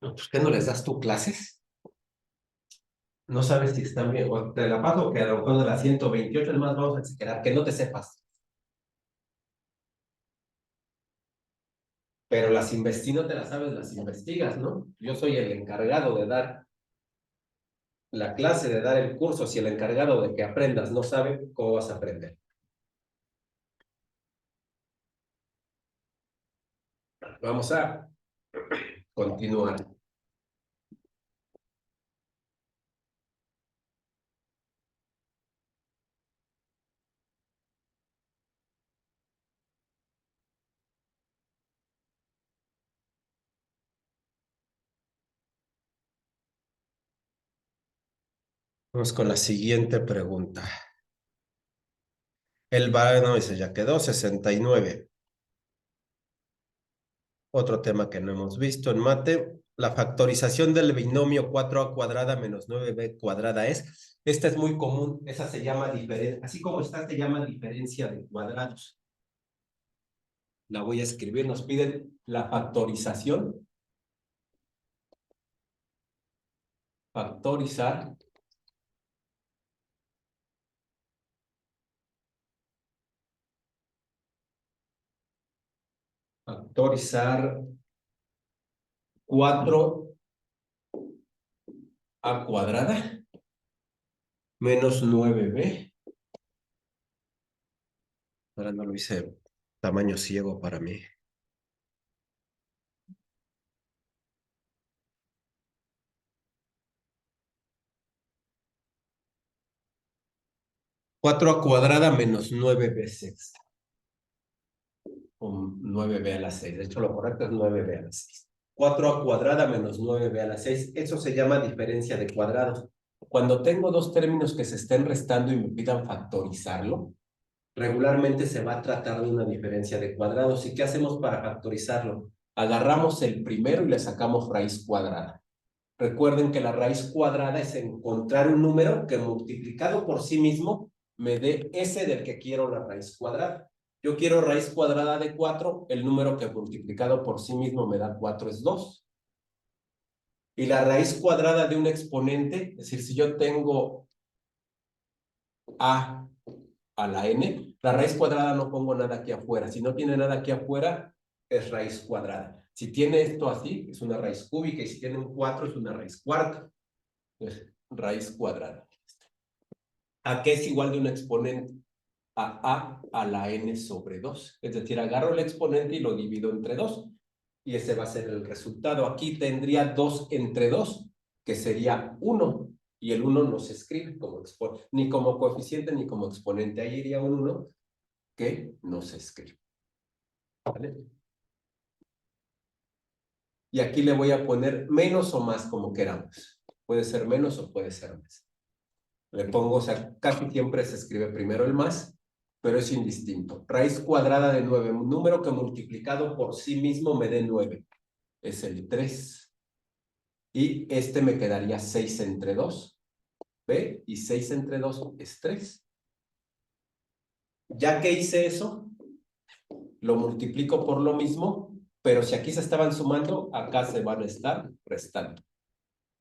No, pues, ¿qué no les das tú clases? No sabes si están bien, o te la paso que a lo mejor de la 128 además vamos a exagerar, que no te sepas. Pero si no te las sabes, las investigas, ¿no? Yo soy el encargado de dar la clase, de dar el curso. Si el encargado de que aprendas no sabe, ¿cómo vas a aprender? Vamos a continuar. Vamos con la siguiente pregunta. No, ese ya quedó, 69. Otro tema que no hemos visto en mate. La factorización del binomio 4a cuadrada menos 9b cuadrada es. Esta es muy común. Esa se llama diferencia. Así como esta se llama diferencia de cuadrados. La voy a escribir. Nos piden la factorización. Factorizar. Factorizar 4a cuadrada menos 9b. Ahora no lo hice tamaño ciego para mí. 4a cuadrada menos 9b sexta. O 9b a la 6. De hecho, lo correcto es 9b a la 6. 4a cuadrada menos 9b a la 6. Eso se llama diferencia de cuadrados. Cuando tengo dos términos que se estén restando y me pidan factorizarlo, regularmente se va a tratar de una diferencia de cuadrados. ¿Y qué hacemos para factorizarlo? Agarramos el primero y le sacamos raíz cuadrada. Recuerden que la raíz cuadrada es encontrar un número que multiplicado por sí mismo me dé ese del que quiero la raíz cuadrada. Yo quiero raíz cuadrada de 4, el número que multiplicado por sí mismo me da 4 es 2. Y la raíz cuadrada de un exponente, es decir, si yo tengo a la n, la raíz cuadrada no pongo nada aquí afuera. Si no tiene nada aquí afuera, es raíz cuadrada. Si tiene esto así, es una raíz cúbica, y si tiene un 4, es una raíz cuarta. Entonces, raíz cuadrada. ¿A qué es igual de un exponente? A la n sobre 2. Es decir, agarro el exponente y lo divido entre 2. Y ese va a ser el resultado. Aquí tendría 2 entre 2, que sería 1. Y el 1 no se escribe como ni como coeficiente ni como exponente. Ahí iría un 1 que no se escribe. ¿Vale? Y aquí le voy a poner menos o más como queramos. Puede ser menos o puede ser más. Le pongo, o sea, casi siempre se escribe primero el más, pero es indistinto. Raíz cuadrada de 9, un número que multiplicado por sí mismo me dé 9. Es el 3. Y este me quedaría 6 entre 2. ¿Ve? Y 6 entre 2 es 3. Ya que hice eso, lo multiplico por lo mismo, pero si aquí se estaban sumando, acá se van a estar restando.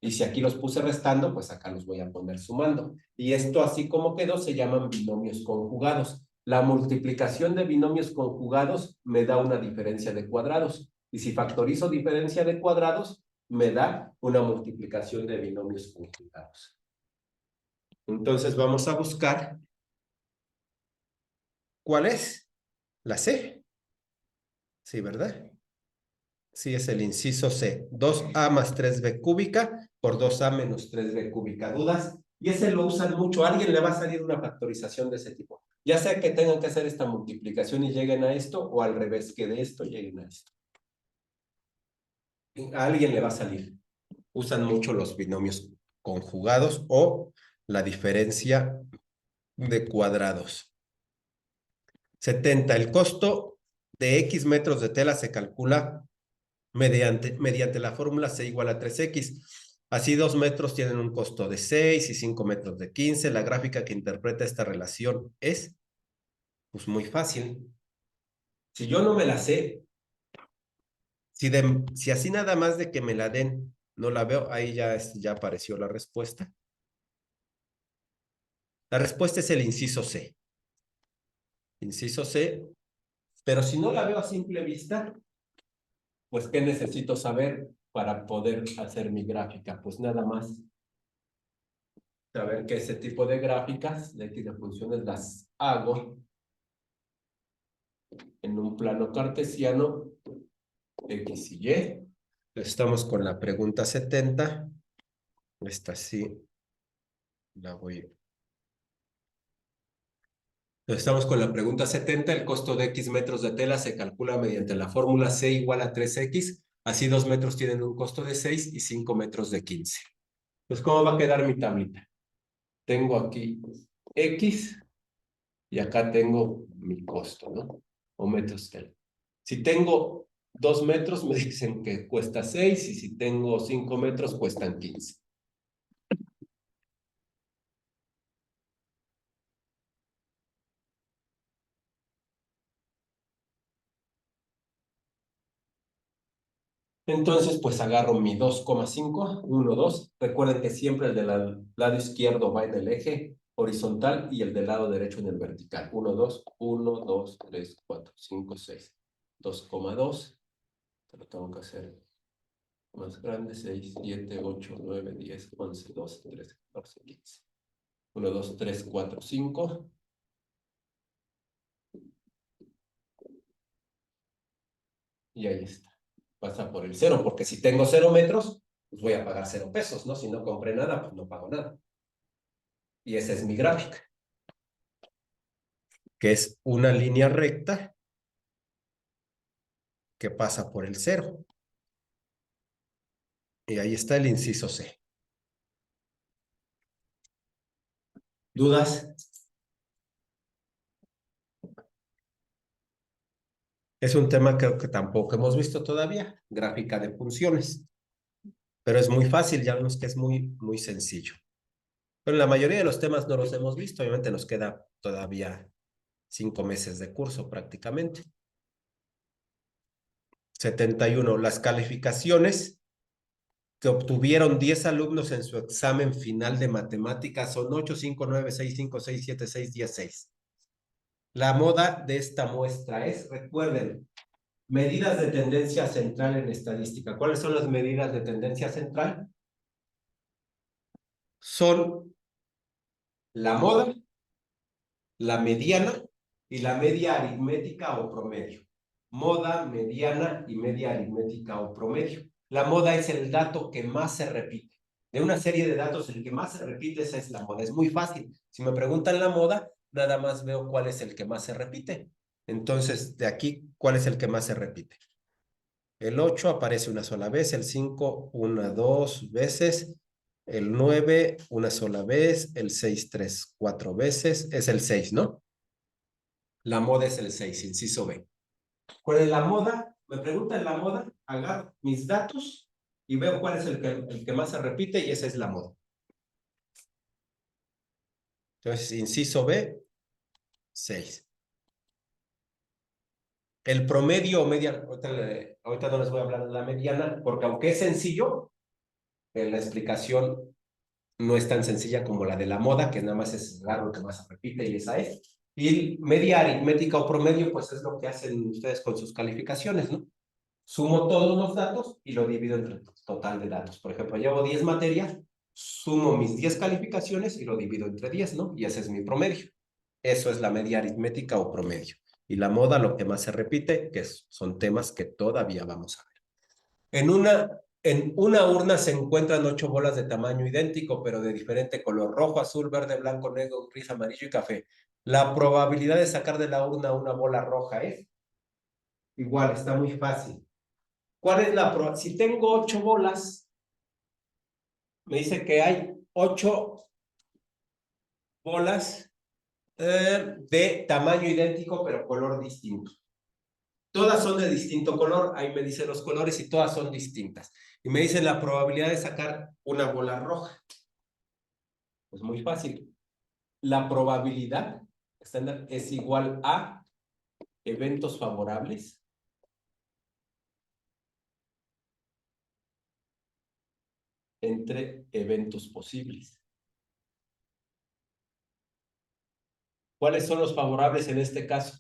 Y si aquí los puse restando, pues acá los voy a poner sumando. Y esto así como quedó se llaman binomios conjugados. La multiplicación de binomios conjugados me da una diferencia de cuadrados. Y si factorizo diferencia de cuadrados, me da una multiplicación de binomios conjugados. Entonces vamos a buscar ¿cuál es? La C. Sí, ¿verdad? Sí, es el inciso C. 2a más 3b cúbica por 2a menos 3b cúbica. ¿Dudas? Y ese lo usan mucho. A alguien le va a salir una factorización de ese tipo. Ya sea que tengan que hacer esta multiplicación y lleguen a esto, o al revés, que de esto lleguen a esto. A alguien le va a salir. Usan mucho los binomios conjugados o la diferencia de cuadrados. 70. El costo de X metros de tela se calcula mediante la fórmula C igual a 3X. Así 2 metros tienen un costo de 6 y 5 metros de 15. La gráfica que interpreta esta relación es, pues muy fácil. Si yo no me la sé, si así nada más de que me la den, no la veo, ahí ya apareció la respuesta. La respuesta es el inciso C. Inciso C, pero si no la veo a simple vista, pues ¿qué necesito saber para poder hacer mi gráfica? Pues nada más saber que ese tipo de gráficas de X de funciones las hago en un plano cartesiano X y Y. Estamos con la pregunta 70. Esta sí la voy. Estamos con la pregunta 70. El costo de X metros de tela se calcula mediante la fórmula C igual a 3X. Así 2 metros tienen un costo de 6 y 5 metros de 15. Pues, ¿cómo va a quedar mi tablita? Tengo aquí X y acá tengo mi costo, ¿no? O metros tela. Si tengo 2 metros, me dicen que cuesta 6 y si tengo 5 metros, cuestan 15. Entonces, pues agarro mi 2,5, 1, 2. Recuerden que siempre el del lado izquierdo va en el eje horizontal y el del lado derecho en el vertical. 1, 2, 1, 2, 3, 4, 5, 6. 2,2. Lo tengo que hacer Más grande, 6, 7, 8, 9, 10, 11, 12, 13, 14, 15. 1, 2, 3, 4, 5. Y ahí está. Pasa por el cero, porque si tengo 0 metros, pues voy a pagar 0 pesos, ¿no? Si no compré nada, pues no pago nada. Y esa es mi gráfica, que es una línea recta que pasa por el cero. Y ahí está el inciso C. ¿Dudas? Es un tema que tampoco hemos visto todavía, gráfica de funciones. Pero es muy fácil, ya vemos que es muy sencillo. Pero la mayoría de los temas no los hemos visto, obviamente nos queda todavía 5 meses de curso prácticamente. 71. Las calificaciones que obtuvieron 10 alumnos en su examen final de matemáticas son 8, 5, 9, 6, 5, 6, 7, 6, 10, 6. La moda de esta muestra es, recuerden, medidas de tendencia central en estadística. ¿Cuáles son las medidas de tendencia central? Son la moda, la mediana y la media aritmética o promedio. Moda, mediana y media aritmética o promedio. La moda es el dato que más se repite. De una serie de datos, el que más se repite, esa es la moda. Es muy fácil. Si me preguntan la moda, nada más veo cuál es el que más se repite. Entonces, de aquí, ¿cuál es el que más se repite? El 8 aparece una sola vez, el 5 una, dos veces, el 9 una sola vez, el 6 3, 4 veces, es el 6, ¿no? La moda es el 6, inciso B. ¿Cuál es la moda? Me preguntan la moda, agarro mis datos y veo cuál es el que más se repite y esa es la moda. Entonces, inciso B, 6. El promedio o media, ahorita no les voy a hablar de la mediana, porque aunque es sencillo, la explicación no es tan sencilla como la de la moda, que nada más es agarro lo que más se repite y esa es. Y media aritmética o promedio, pues es lo que hacen ustedes con sus calificaciones, ¿no? Sumo todos los datos y lo divido entre el total de datos. Por ejemplo, llevo 10 materias, sumo mis 10 calificaciones y lo divido entre 10, ¿no? Y ese es mi promedio. Eso es la media aritmética o promedio. Y la moda, lo que más se repite, que son temas que todavía vamos a ver. En una urna se encuentran 8 bolas de tamaño idéntico, pero de diferente color: rojo, azul, verde, blanco, negro, gris, amarillo y café. La probabilidad de sacar de la urna una bola roja es igual, está muy fácil. ¿Cuál es la probabilidad? Si tengo 8 bolas, me dice que hay 8 bolas de tamaño idéntico, pero color distinto. Todas son de distinto color, ahí me dicen los colores y todas son distintas. Y me dicen la probabilidad de sacar una bola roja. Pues muy fácil. La probabilidad estándar es igual a eventos favorables entre eventos posibles. ¿Cuáles son los favorables en este caso?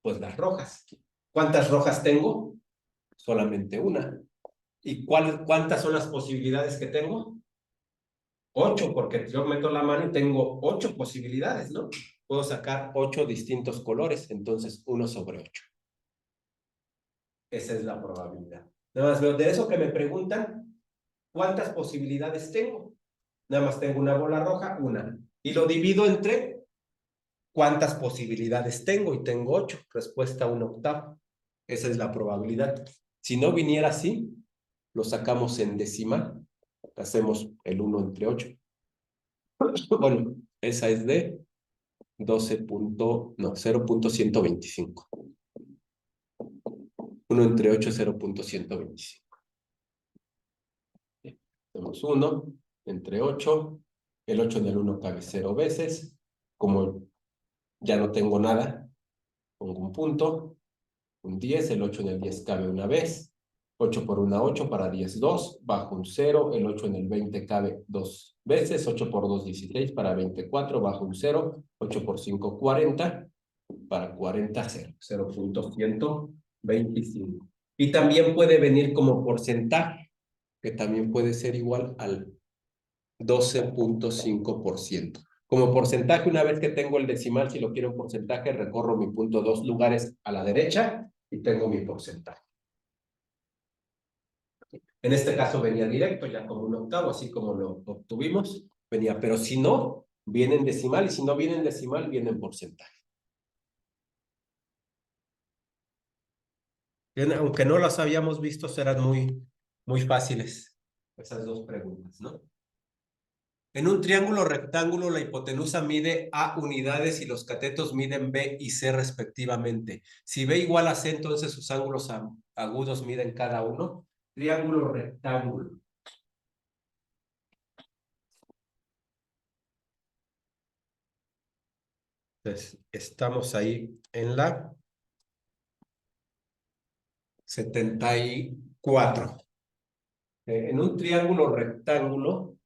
Pues las rojas. ¿Cuántas rojas tengo? Solamente una. ¿Y cuántas son las posibilidades que tengo? 8, porque yo meto la mano y tengo 8 posibilidades, ¿no? Puedo sacar 8 distintos colores, entonces 1 sobre 8. Esa es la probabilidad. Nada más veo de eso que me preguntan, ¿cuántas posibilidades tengo? Nada más tengo una bola roja, una. Y lo divido entre cuántas posibilidades tengo, y tengo 8. Respuesta 1/8. Esa es la probabilidad. Si no viniera así, lo sacamos en decimal, hacemos el 1 entre 8. Bueno, esa es de 0.125. 1 entre 8 es 0.125. Hacemos 1 entre 8. El 8 en el 1 cabe 0 veces. Como ya no tengo nada, pongo un punto. Un 10, el 8 en el 10 cabe una vez. 8 por 1, 8, para 10, 2, bajo un 0, el 8 en el 20 cabe 2 veces, 8 por 2, 16, para 24, bajo un 0, 8 por 5, 40, para 40, 0, 0.125. Y también puede venir como porcentaje, que también puede ser igual al 12.5%. Como porcentaje, una vez que tengo el decimal, si lo quiero en porcentaje, recorro mi punto 2 lugares a la derecha y tengo mi porcentaje. En este caso venía directo, ya como un octavo, así como lo obtuvimos, venía, pero si no, viene en decimal, y si no viene en decimal, viene en porcentaje. Bien, aunque no las habíamos visto, serán muy fáciles esas dos preguntas, ¿no? En un triángulo rectángulo, la hipotenusa mide A unidades y los catetos miden B y C respectivamente. Si B igual a C, entonces sus ángulos agudos miden cada uno. Triángulo rectángulo. Entonces, estamos ahí en la 74. En un triángulo rectángulo,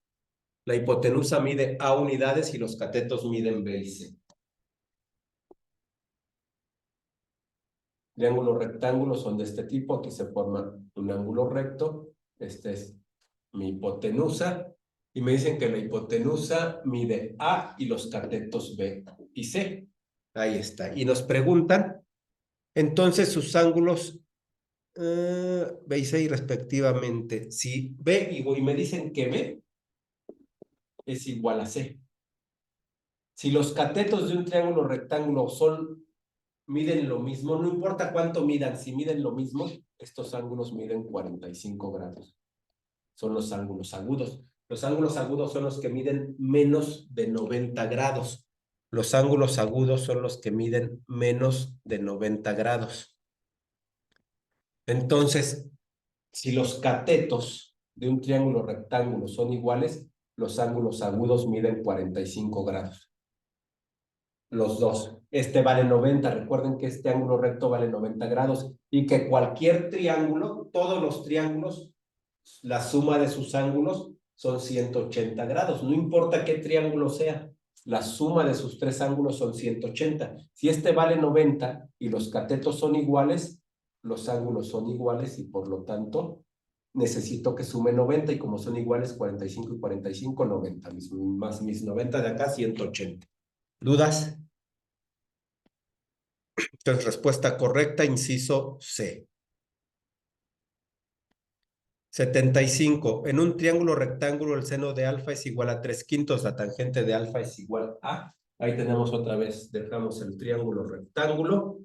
la hipotenusa mide A unidades y los catetos miden B y C. Triángulos rectángulos son de este tipo. Aquí se forma un ángulo recto. Este es mi hipotenusa. Y me dicen que la hipotenusa mide A y los catetos B y C. Ahí está. Y nos preguntan, entonces, sus ángulos B y C respectivamente. Si B y me dicen que B es igual a C. Si los catetos de un triángulo rectángulo miden lo mismo, no importa cuánto midan, si miden lo mismo, estos ángulos miden 45 grados. Son los ángulos agudos. Los ángulos agudos son los que miden menos de 90 grados. Los ángulos agudos son los que miden menos de 90 grados. Entonces, si los catetos de un triángulo rectángulo son iguales, los ángulos agudos miden 45 grados. Los dos. Este vale 90. Recuerden que este ángulo recto vale 90 grados y que cualquier triángulo, todos los triángulos, la suma de sus ángulos son 180 grados. No importa qué triángulo sea, la suma de sus tres ángulos son 180. Si este vale 90 y los catetos son iguales, los ángulos son iguales y por lo tanto necesito que sume 90 y como son iguales 45 y 45, 90. Más mis 90 de acá, 180. ¿Dudas? Entonces, respuesta correcta, inciso C. 75. En un triángulo rectángulo, el seno de alfa es igual a 3/5, la tangente de alfa es igual a... Ahí tenemos otra vez, dejamos el triángulo rectángulo.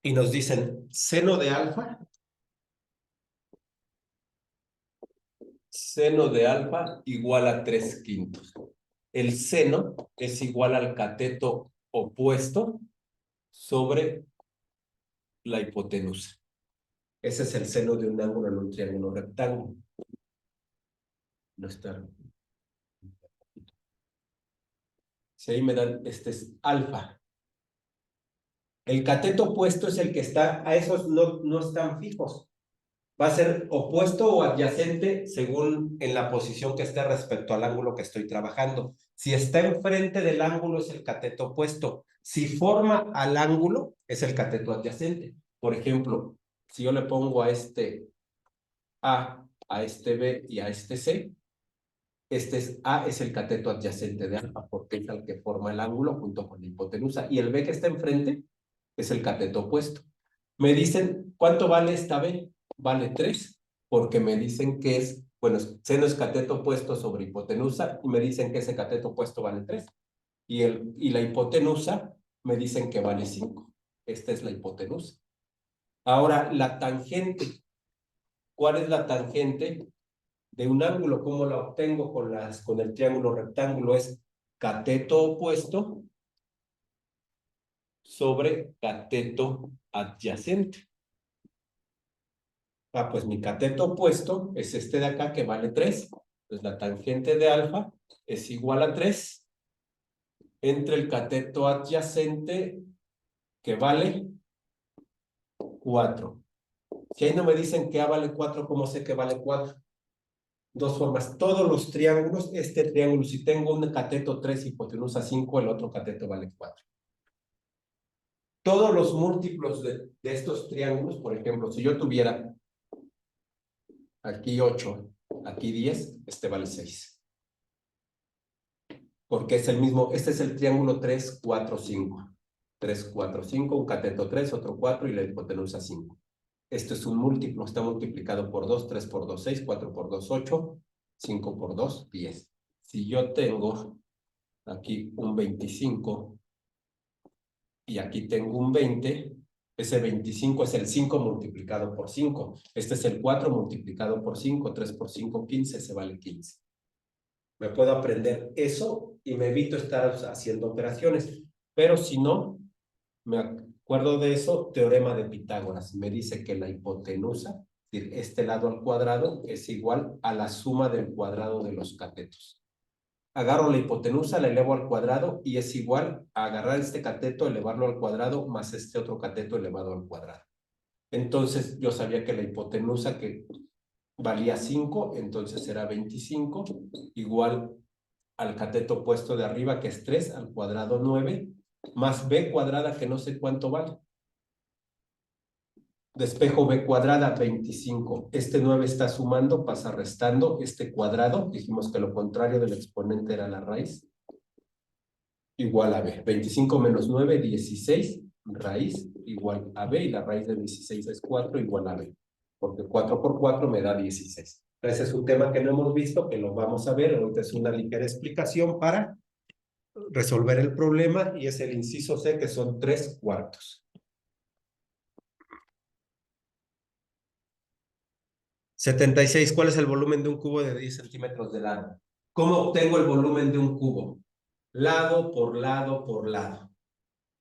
Y nos dicen, seno de alfa igual a 3/5. El seno es igual al cateto opuesto sobre la hipotenusa. Ese es el seno de un ángulo en un triángulo rectángulo. No está. Si ahí me dan, este es alfa. El cateto opuesto es el que está, a esos no están fijos. Va a ser opuesto o adyacente según en la posición que esté respecto al ángulo que estoy trabajando. Si está enfrente del ángulo es el cateto opuesto. Si forma al ángulo es el cateto adyacente. Por ejemplo, si yo le pongo a este a este B y a este C, este es A es el cateto adyacente de alfa porque es el que forma el ángulo junto con la hipotenusa. Y el B que está enfrente es el cateto opuesto. Me dicen, ¿cuánto vale esta B? Vale 3, porque me dicen que es, bueno, seno es cateto opuesto sobre hipotenusa, y me dicen que ese cateto opuesto vale 3. Y la hipotenusa me dicen que vale 5. Esta es la hipotenusa. Ahora, la tangente. ¿Cuál es la tangente de un ángulo? ¿Cómo la obtengo con el triángulo rectángulo? Es cateto opuesto sobre cateto adyacente. Pues mi cateto opuesto es este de acá que vale 3. Pues la tangente de alfa es igual a 3 entre el cateto adyacente que vale 4. Si ahí no me dicen que A vale 4, ¿cómo sé que vale 4? Dos formas. Todos los triángulos, este triángulo, si tengo un cateto 3 hipotenusa 5, el otro cateto vale 4. Todos los múltiplos de estos triángulos, por ejemplo, si yo tuviera aquí 8, aquí 10, este vale 6. Porque es el mismo, este es el triángulo 3, 4, 5. 3, 4, 5, un cateto 3, otro 4 y la hipotenusa 5. Esto es un múltiplo, está multiplicado por 2, 3 por 2, 6, 4 por 2, 8, 5 por 2, 10. Si yo tengo aquí un 25 y aquí tengo un 20, ese 25 es el 5 multiplicado por 5. Este es el 4 multiplicado por 5, 3 por 5, 15, se vale 15. Me puedo aprender eso y me evito estar haciendo operaciones. Pero si no, me acuerdo de eso, teorema de Pitágoras. Me dice que la hipotenusa, es decir, este lado al cuadrado, es igual a la suma del cuadrado de los catetos. Agarro la hipotenusa, la elevo al cuadrado y es igual a agarrar este cateto, elevarlo al cuadrado, más este otro cateto elevado al cuadrado. Entonces yo sabía que la hipotenusa que valía 5, entonces será 25, igual al cateto opuesto de arriba, que es 3, al cuadrado 9, más b cuadrada, que no sé cuánto vale. Despejo b cuadrada, 25. Este 9 está sumando, pasa restando. Este cuadrado, dijimos que lo contrario del exponente era la raíz, igual a b. 25 menos 9, 16, raíz igual a b, y la raíz de 16 es 4, igual a b. Porque 4 por 4 me da 16. Ese es un tema que no hemos visto, que lo vamos a ver. Ahorita es una ligera explicación para resolver el problema, y es el inciso C, que son 3/4. 76. ¿Cuál es el volumen de un cubo de 10 centímetros de lado? ¿Cómo obtengo el volumen de un cubo? Lado por lado por lado.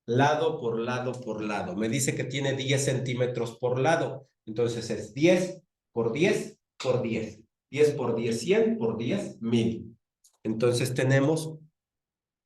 Lado por lado por lado. Me dice que tiene 10 centímetros por lado. Entonces es 10 por 10 por 10. 10 por 10, 100 por 10, 1000. Entonces tenemos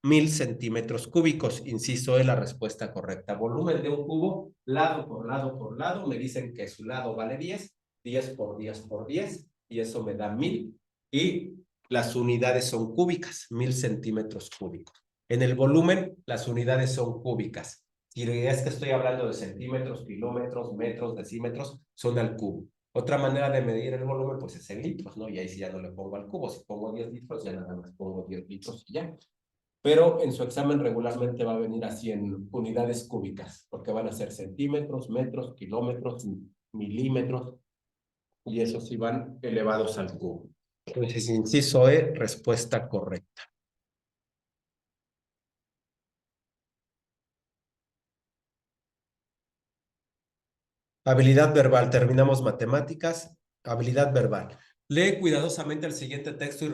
1000 centímetros cúbicos. Inciso E, la respuesta correcta. Volumen de un cubo, lado por lado por lado. Me dicen que su lado vale 10. 10 por 10 por 10. Y eso me da 1000. Y las unidades son cúbicas, 1000 centímetros cúbicos. En el volumen, las unidades son cúbicas. Si es que estoy hablando de centímetros, kilómetros, metros, decímetros, son al cubo. Otra manera de medir el volumen, pues es en litros, ¿no? Y ahí sí ya no le pongo al cubo. Si pongo 10 litros, ya nada más pongo 10 litros y ya. Pero en su examen regularmente va a venir así en unidades cúbicas, porque van a ser centímetros, metros, kilómetros, milímetros, y esos sí van elevados al cubo. Entonces, inciso E, respuesta correcta. Habilidad verbal. Terminamos matemáticas. Habilidad verbal. Lee cuidadosamente el siguiente texto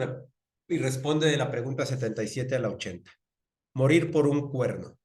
y responde de la pregunta 77 a la 80. Morir por un cuerno.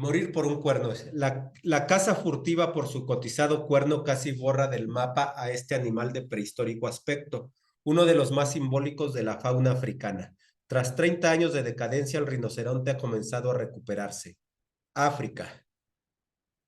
Morir por un cuerno. La caza furtiva por su cotizado cuerno casi borra del mapa a este animal de prehistórico aspecto, uno de los más simbólicos de la fauna africana. Tras 30 años de decadencia, el rinoceronte ha comenzado a recuperarse. África.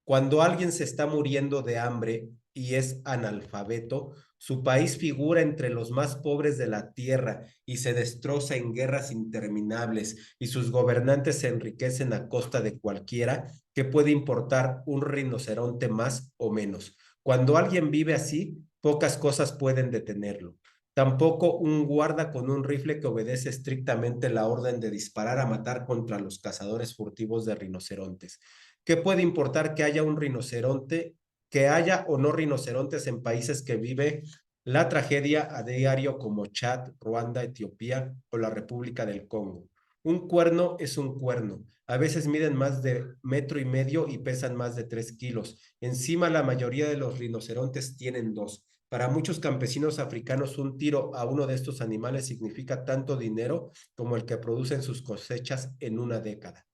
Cuando alguien se está muriendo de hambre y es analfabeto, su país figura entre los más pobres de la tierra y se destroza en guerras interminables, y sus gobernantes se enriquecen a costa de cualquiera que puede importar un rinoceronte más o menos. Cuando alguien vive así, pocas cosas pueden detenerlo. Tampoco un guarda con un rifle que obedece estrictamente la orden de disparar a matar contra los cazadores furtivos de rinocerontes. ¿Qué puede importar que haya un rinoceronte, que haya o no rinocerontes en países que vive la tragedia a diario, como Chad, Ruanda, Etiopía o la República del Congo? Un cuerno es un cuerno. A veces miden más de 1,5 metros y pesan más de 3 kilos. Encima, la mayoría de los rinocerontes tienen dos. Para muchos campesinos africanos, un tiro a uno de estos animales significa tanto dinero como el que producen sus cosechas en una década.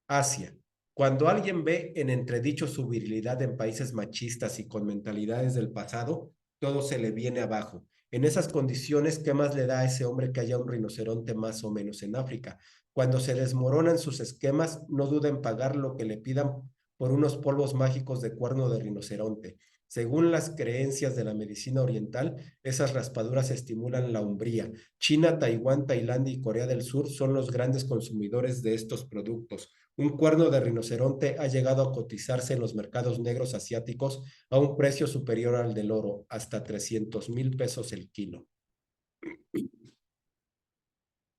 Asia. Cuando alguien ve en entredicho su virilidad en países machistas y con mentalidades del pasado, todo se le viene abajo. En esas condiciones, ¿qué más le da a ese hombre que haya un rinoceronte más o menos en África? Cuando se desmoronan sus esquemas, no duden en pagar lo que le pidan por unos polvos mágicos de cuerno de rinoceronte. Según las creencias de la medicina oriental, esas raspaduras estimulan la umbría. China, Taiwán, Tailandia y Corea del Sur son los grandes consumidores de estos productos. Un cuerno de rinoceronte ha llegado a cotizarse en los mercados negros asiáticos a un precio superior al del oro, hasta 300,000 pesos el kilo.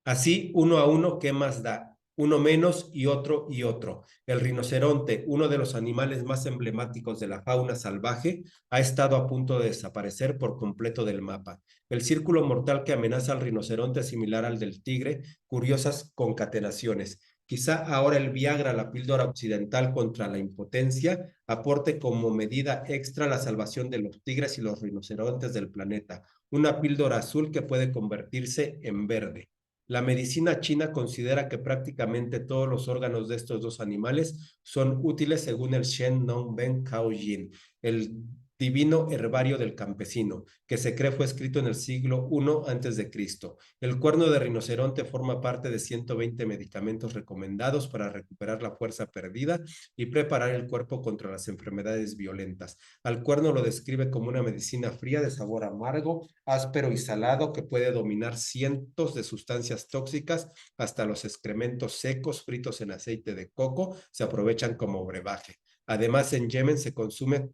Así, uno a uno, ¿qué más da? Uno menos y otro y otro. El rinoceronte, uno de los animales más emblemáticos de la fauna salvaje, ha estado a punto de desaparecer por completo del mapa. El círculo mortal que amenaza al rinoceronte es similar al del tigre, curiosas concatenaciones. Quizá ahora el Viagra, la píldora occidental contra la impotencia, aporte como medida extra la salvación de los tigres y los rinocerontes del planeta. Una píldora azul que puede convertirse en verde. La medicina china considera que prácticamente todos los órganos de estos dos animales son útiles según el Shen Nong Ben Cao Yin, el divino herbario del campesino, que se cree fue escrito en el siglo I antes de Cristo. El cuerno de rinoceronte forma parte de 120 medicamentos recomendados para recuperar la fuerza perdida y preparar el cuerpo contra las enfermedades violentas. Al cuerno lo describe como una medicina fría de sabor amargo, áspero y salado que puede dominar cientos de sustancias tóxicas, hasta los excrementos secos fritos en aceite de coco se aprovechan como brebaje. Además, en Yemen se consume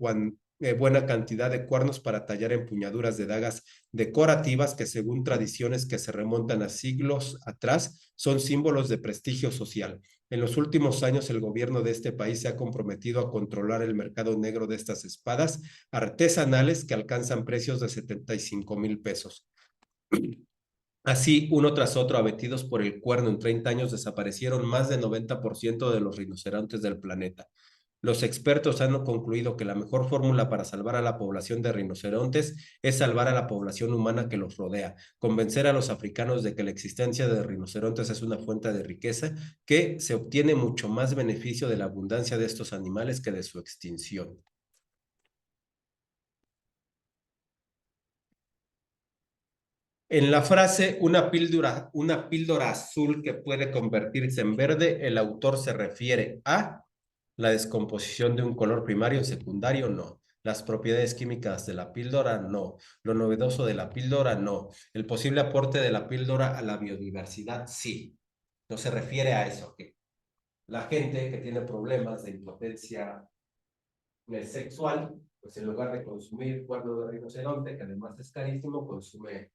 buena cantidad de cuernos para tallar empuñaduras de dagas decorativas que, según tradiciones que se remontan a siglos atrás, son símbolos de prestigio social. En los últimos años, el gobierno de este país se ha comprometido a controlar el mercado negro de estas espadas artesanales que alcanzan precios de 75,000 pesos. Así, uno tras otro, abatidos por el cuerno, en 30 años desaparecieron más del 90% de los rinocerontes del planeta. Los expertos han concluido que la mejor fórmula para salvar a la población de rinocerontes es salvar a la población humana que los rodea, convencer a los africanos de que la existencia de rinocerontes es una fuente de riqueza, que se obtiene mucho más beneficio de la abundancia de estos animales que de su extinción. En la frase una píldora azul que puede convertirse en verde, el autor se refiere a la descomposición de un color primario o secundario, no. Las propiedades químicas de la píldora, no. Lo novedoso de la píldora, no. El posible aporte de la píldora a la biodiversidad, sí. No se refiere a eso, que la gente que tiene problemas de impotencia sexual, pues en lugar de consumir cuerno de rinoceronte, que además es carísimo, consume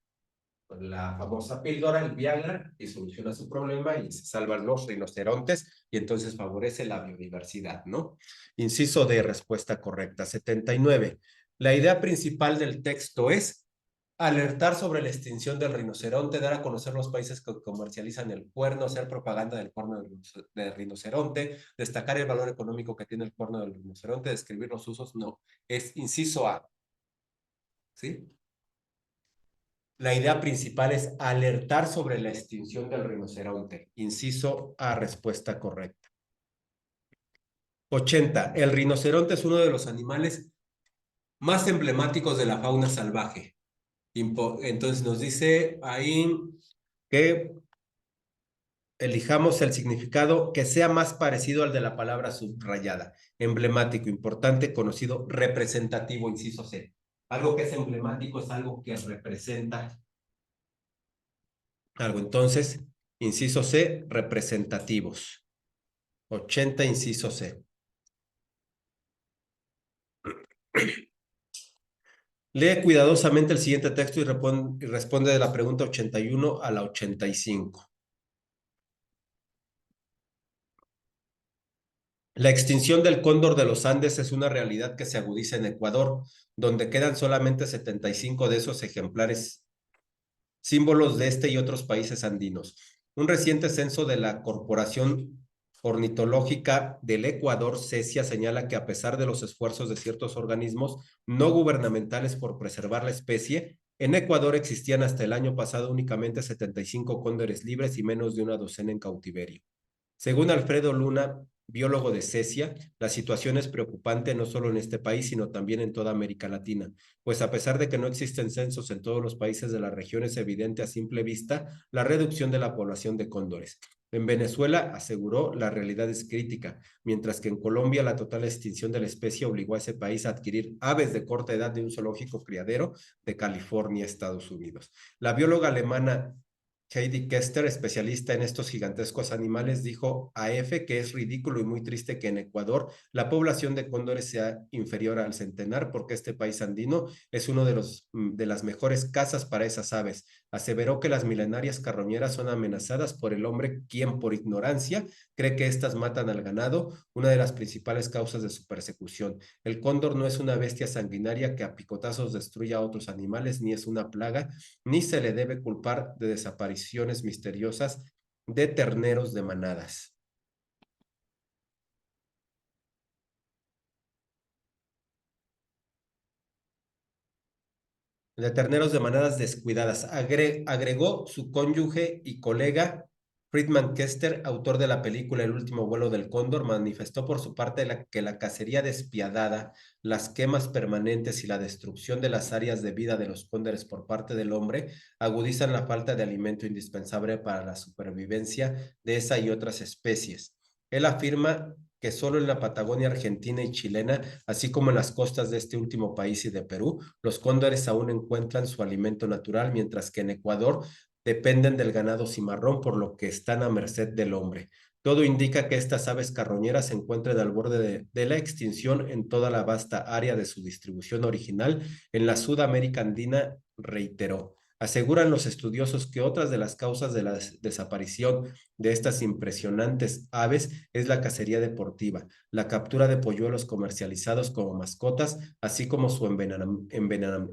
la famosa píldora, el Viagra, y soluciona su problema y se salvan los rinocerontes y entonces favorece la biodiversidad, ¿no? Inciso de respuesta correcta. 79. La idea principal del texto es alertar sobre la extinción del rinoceronte, dar a conocer los países que comercializan el cuerno, hacer propaganda del cuerno del rinoceronte, destacar el valor económico que tiene el cuerno del rinoceronte, describir los usos, no. Es inciso A, ¿sí? La idea principal es alertar sobre la extinción del rinoceronte. Inciso A, respuesta correcta. 80. El rinoceronte es uno de los animales más emblemáticos de la fauna salvaje. Entonces nos dice ahí que elijamos el significado que sea más parecido al de la palabra subrayada. Emblemático, importante, conocido, representativo, inciso C. Algo que es emblemático es algo que representa algo. Entonces, inciso C, representativos. 80, inciso C. Lee cuidadosamente el siguiente texto y responde de la pregunta 81 a la 85. La extinción del cóndor de los Andes es una realidad que se agudiza en Ecuador, donde quedan solamente 75 de esos ejemplares, símbolos de este y otros países andinos. Un reciente censo de la Corporación Ornitológica del Ecuador, CESIA, señala que a pesar de los esfuerzos de ciertos organismos no gubernamentales por preservar la especie, en Ecuador existían hasta el año pasado únicamente 75 cóndores libres y menos de una docena en cautiverio. Según Alfredo Luna, biólogo de CECIA, la situación es preocupante no solo en este país, sino también en toda América Latina, pues a pesar de que no existen censos en todos los países de la región, es evidente a simple vista la reducción de la población de cóndores. En Venezuela, aseguró, la realidad es crítica, mientras que en Colombia la total extinción de la especie obligó a ese país a adquirir aves de corta edad de un zoológico criadero de California, Estados Unidos. La bióloga alemana Heidi Kester, especialista en estos gigantescos animales, dijo a EFE que es ridículo y muy triste que en Ecuador la población de cóndores sea inferior al centenar, porque este país andino es uno de las mejores casas para esas aves. Aseveró que las milenarias carroñeras son amenazadas por el hombre, quien por ignorancia cree que éstas matan al ganado, una de las principales causas de su persecución. El cóndor no es una bestia sanguinaria que a picotazos destruya a otros animales, ni es una plaga, ni se le debe culpar de desapariciones misteriosas de terneros de manadas. De terneros de manadas descuidadas. Agregó su cónyuge y colega Friedman Kester, autor de la película El último vuelo del cóndor, manifestó por su parte que la cacería despiadada, las quemas permanentes y la destrucción de las áreas de vida de los cóndores por parte del hombre agudizan la falta de alimento indispensable para la supervivencia de esa y otras especies. Él afirma que solo en la Patagonia argentina y chilena, así como en las costas de este último país y de Perú, los cóndores aún encuentran su alimento natural, mientras que en Ecuador dependen del ganado cimarrón, por lo que están a merced del hombre. Todo indica que estas aves carroñeras se encuentran al borde de la extinción en toda la vasta área de su distribución original en la Sudamérica andina, reiteró. Aseguran los estudiosos que otras de las causas de la desaparición de estas impresionantes aves es la cacería deportiva, la captura de polluelos comercializados como mascotas, así como su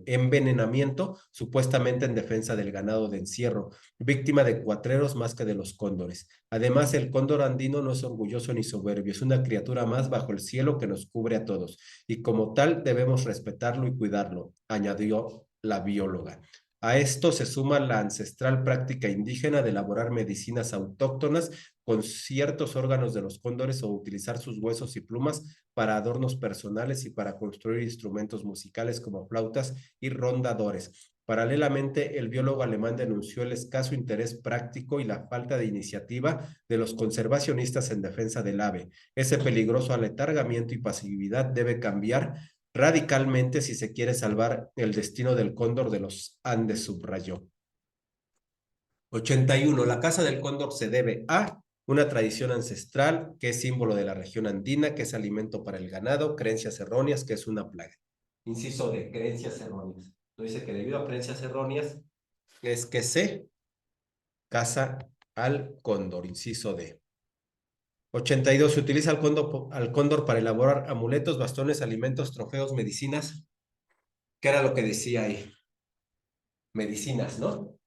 envenenamiento, supuestamente en defensa del ganado de encierro, víctima de cuatreros más que de los cóndores. Además, el cóndor andino no es orgulloso ni soberbio, es una criatura más bajo el cielo que nos cubre a todos, y como tal debemos respetarlo y cuidarlo, añadió la bióloga. A esto se suma la ancestral práctica indígena de elaborar medicinas autóctonas con ciertos órganos de los cóndores o utilizar sus huesos y plumas para adornos personales y para construir instrumentos musicales como flautas y rondadores. Paralelamente, el biólogo alemán denunció el escaso interés práctico y la falta de iniciativa de los conservacionistas en defensa del ave. Ese peligroso aletargamiento y pasividad debe cambiar radicalmente si se quiere salvar el destino del cóndor de los Andes, subrayó. 81. La caza del cóndor se debe a una tradición ancestral que es símbolo de la región andina, que es alimento para el ganado, creencias erróneas, que es una plaga. Inciso de creencias erróneas. No dice que debido a creencias erróneas es que se caza al cóndor, inciso D. 82. Se utiliza al cóndor para elaborar amuletos, bastones, alimentos, trofeos, medicinas. ¿Qué era lo que decía ahí? Medicinas, ¿no?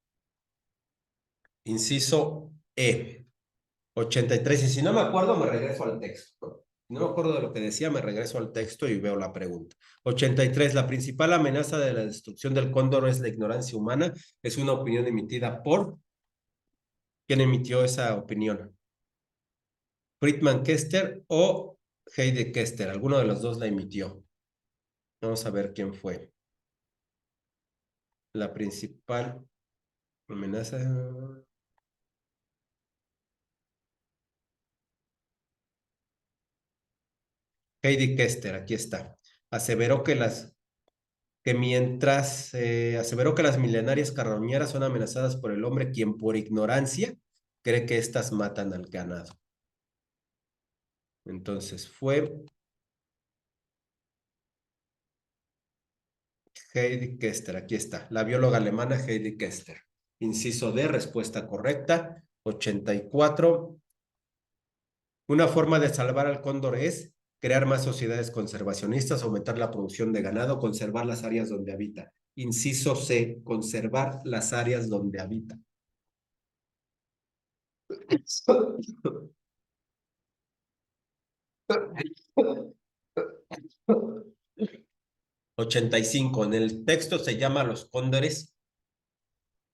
Inciso E. 83. Y si no me acuerdo, me regreso al texto. Si no me acuerdo de lo que decía, me regreso al texto y veo la pregunta. 83. La principal amenaza de la destrucción del cóndor es la ignorancia humana. Es una opinión emitida por... ¿Quién emitió esa opinión? Friedman Kester o Heide Kester. Alguno de los dos la emitió. Vamos a ver quién fue. La principal amenaza... Heidi Kester, aquí está. Aseveró que aseveró que las milenarias carroñeras son amenazadas por el hombre, quien por ignorancia cree que éstas matan al ganado. Entonces fue Heidi Kester, aquí está, la bióloga alemana Heidi Kester. Inciso D, respuesta correcta. 84. Una forma de salvar al cóndor es crear más sociedades conservacionistas, aumentar la producción de ganado, conservar las áreas donde habita. Inciso C, conservar las áreas donde habita. 85. En el texto se llama a los cóndores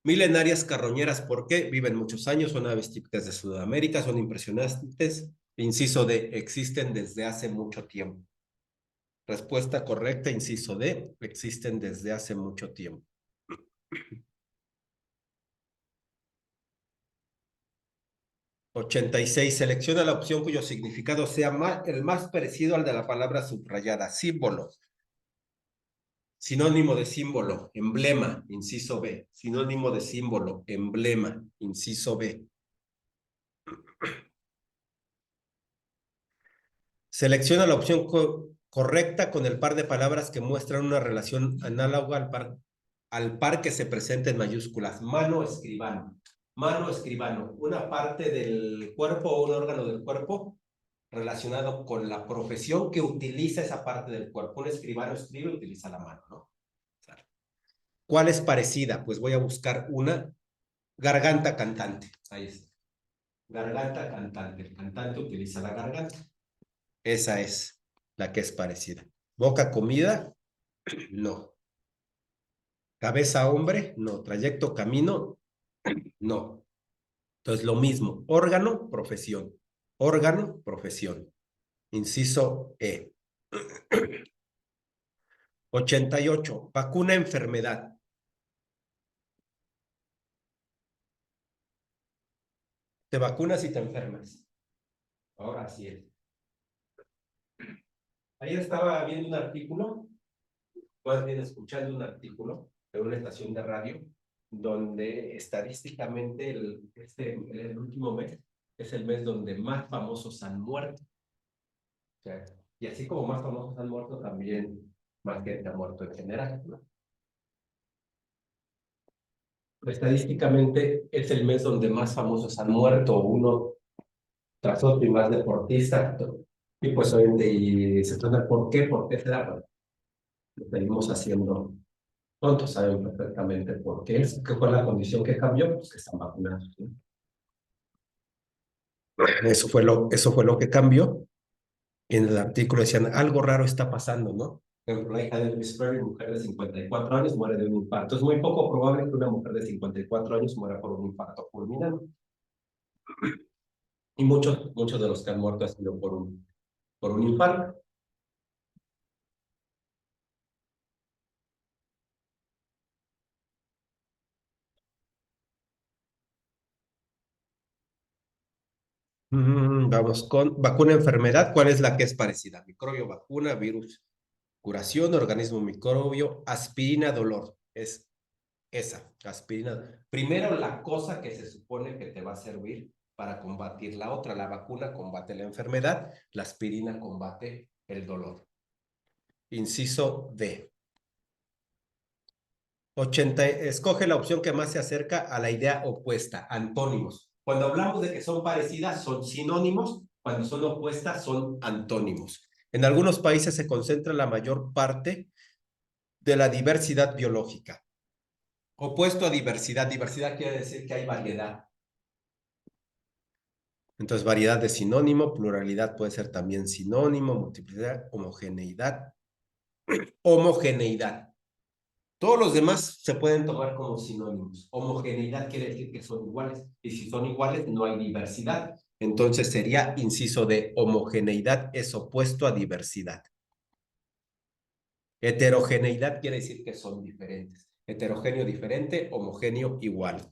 milenarias carroñeras porque viven muchos años, son aves típicas de Sudamérica, son impresionantes, Inciso D, existen desde hace mucho tiempo. Respuesta correcta, inciso D, existen desde hace mucho tiempo. 86. Selecciona la opción cuyo significado sea el más parecido al de la palabra subrayada. Símbolo. Sinónimo de símbolo, emblema, inciso B. Sinónimo de símbolo, emblema, inciso B. Selecciona la opción correcta con el par de palabras que muestran una relación análoga al par que se presenta en mayúsculas. Mano, escribano. Mano, escribano. Una parte del cuerpo o un órgano del cuerpo relacionado con la profesión que utiliza esa parte del cuerpo. Un escribano escribe y utiliza la mano, ¿no? ¿Cuál es parecida? Pues voy a buscar una. Garganta cantante. Ahí está. Garganta cantante. El cantante utiliza la garganta. Esa es la que es parecida. Boca comida, no. Cabeza hombre, no. Trayecto camino, no. Entonces lo mismo. Órgano, profesión. Órgano, profesión. Inciso E. 88. Vacuna, enfermedad. Te vacunas y te enfermas. Ahora sí es. Ayer estaba viendo un artículo, más bien escuchando un artículo de una estación de radio, donde estadísticamente el último mes es el mes donde más famosos han muerto. O sea, y así como más famosos han muerto, también más gente ha muerto en general, ¿no? Estadísticamente es el mes donde más famosos han muerto, uno tras otro y más deportistas. Y pues obviamente, y se trata por qué será, bueno, lo venimos haciendo tontos, saben perfectamente por qué es, qué fue la condición que cambió, pues que están vacunados, ¿no? Eso fue lo que cambió. Y en el artículo decían, algo raro está pasando, ¿no? Por ejemplo, la hija de Elvis Presley, mujer de 54 años, muere de un infarto. Es muy poco probable que una mujer de 54 años muera por un infarto fulminante. Y muchos de los que han muerto han sido por un infarto. Vamos con vacuna, enfermedad. ¿Cuál es la que es parecida? Microbio, vacuna, virus, curación, organismo, microbio, aspirina, dolor. Es esa, aspirina. Primero, la cosa que se supone que te va a servir para combatir la otra. La vacuna combate la enfermedad, la aspirina combate el dolor. Inciso D. 80, escoge la opción que más se acerca a la idea opuesta, antónimos. Cuando hablamos de que son parecidas, son sinónimos, cuando son opuestas, son antónimos. En algunos países se concentra la mayor parte de la diversidad biológica. Opuesto a diversidad, diversidad quiere decir que hay variedad. Entonces, variedad de sinónimo, pluralidad puede ser también sinónimo, multiplicidad, homogeneidad. Homogeneidad. Todos los demás se pueden tomar como sinónimos. Homogeneidad quiere decir que son iguales. Y si son iguales, no hay diversidad. Entonces sería inciso de homogeneidad es opuesto a diversidad. Heterogeneidad quiere decir que son diferentes. Heterogéneo diferente, homogéneo igual.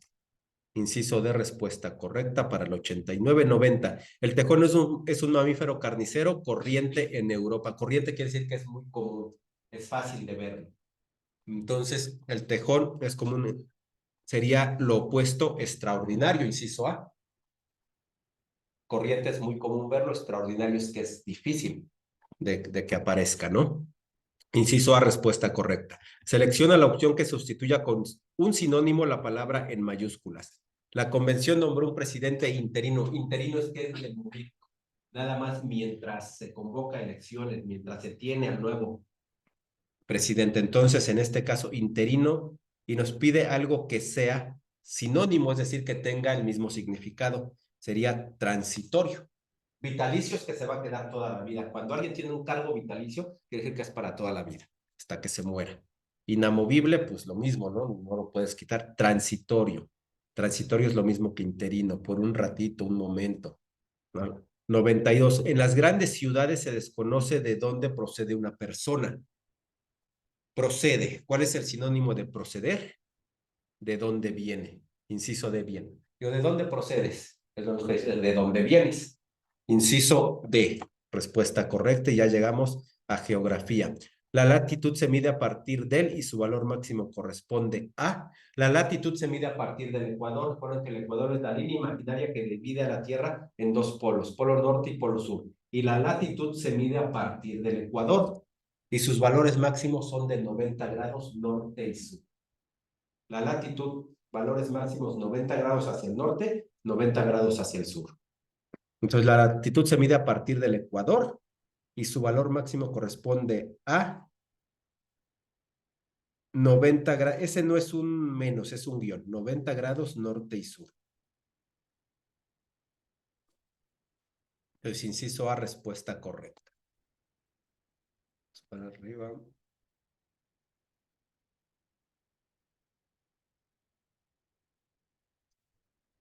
Inciso de respuesta correcta para el 89-90. El tejón es un mamífero carnicero corriente en Europa. Corriente quiere decir que es muy común, es fácil de verlo. Entonces, el tejón es común, sería lo opuesto extraordinario, inciso A. Corriente es muy común verlo, extraordinario es que es difícil de que aparezca, ¿no? Inciso A, respuesta correcta. Selecciona la opción que sustituya con un sinónimo la palabra en mayúsculas. La convención nombró un presidente interino. Interino es que es el momento. Nada más mientras se convoca elecciones, mientras se tiene al nuevo presidente. Entonces, en este caso, interino, y nos pide algo que sea sinónimo, es decir, que tenga el mismo significado. Sería transitorio. Vitalicio es que se va a quedar toda la vida. Cuando alguien tiene un cargo vitalicio, quiere decir que es para toda la vida, hasta que se muera. Inamovible, pues lo mismo, ¿no? No lo puedes quitar. Transitorio. Transitorio es lo mismo que interino, por un ratito, un momento, ¿no? 92. En las grandes ciudades se desconoce de dónde procede una persona. Procede. ¿Cuál es el sinónimo de proceder? ¿De dónde viene? Inciso D, bien. ¿De dónde procedes? Es lo que dice, ¿de dónde vienes? Inciso D, respuesta correcta, y ya llegamos a geografía. La latitud se mide a partir del y su valor máximo corresponde a. La latitud se mide a partir del ecuador. Recuerden que el ecuador es la línea imaginaria que divide a la Tierra en dos polos, polo norte y polo sur. Y la latitud se mide a partir del ecuador. Y sus valores máximos son de 90 grados norte y sur. La latitud, valores máximos 90 grados hacia el norte, 90 grados hacia el sur. Entonces, la latitud se mide a partir del ecuador y su valor máximo corresponde a 90 grados. Ese no es un menos, es un guión. 90 grados norte y sur. Entonces, inciso A, respuesta correcta. Para arriba.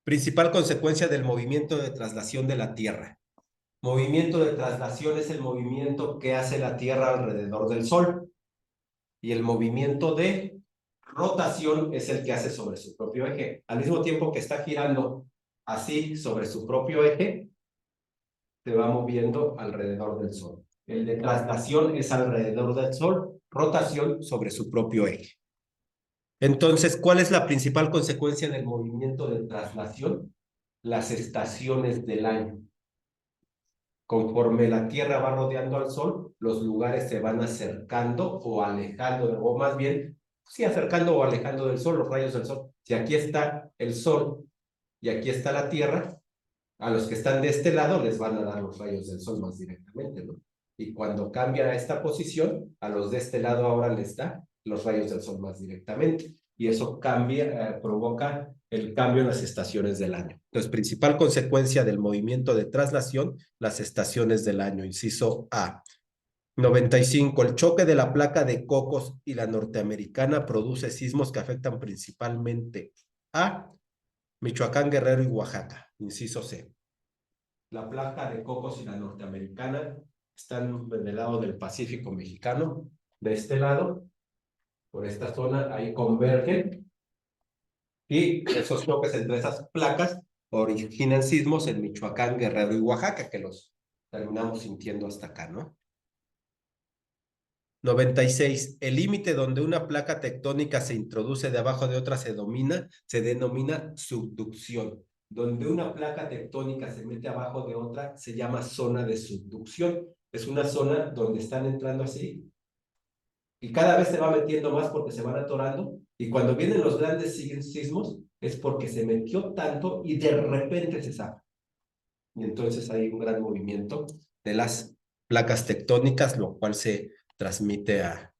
Principal consecuencia del movimiento de traslación de la Tierra. Movimiento de traslación es el movimiento que hace la Tierra alrededor del Sol. Y el movimiento de rotación es el que hace sobre su propio eje. Al mismo tiempo que está girando así sobre su propio eje, se va moviendo alrededor del Sol. El de traslación es alrededor del Sol, rotación sobre su propio eje. Entonces, ¿cuál es la principal consecuencia del movimiento de traslación? Las estaciones del año. Conforme la Tierra va rodeando al Sol, los lugares se van acercando o alejando, o más bien, sí, acercando o alejando del Sol, los rayos del Sol. Si aquí está el Sol y aquí está la Tierra, a los que están de este lado les van a dar los rayos del Sol más directamente, ¿no? Y cuando cambia a esta posición, a los de este lado ahora les da los rayos del Sol más directamente. Y eso cambia, provoca el cambio en las estaciones del año. Entonces, principal consecuencia del movimiento de traslación, las estaciones del año. Inciso A. 95. El choque de la placa de Cocos y la norteamericana produce sismos que afectan principalmente a Michoacán, Guerrero y Oaxaca. Inciso C. La placa de Cocos y la norteamericana están en el lado del Pacífico mexicano. De este lado, por esta zona, ahí convergen. Y esos choques entre esas placas originan sismos en Michoacán, Guerrero y Oaxaca, que los terminamos sintiendo hasta acá, ¿no? 96. El límite donde una placa tectónica se introduce debajo de otra se denomina subducción. Donde una placa tectónica se mete abajo de otra se llama zona de subducción. Es una zona donde están entrando así y cada vez se va metiendo más porque se van atorando, y cuando vienen los grandes sismos es porque se metió tanto y de repente se saca. Y entonces hay un gran movimiento de las placas tectónicas, lo cual se transmite a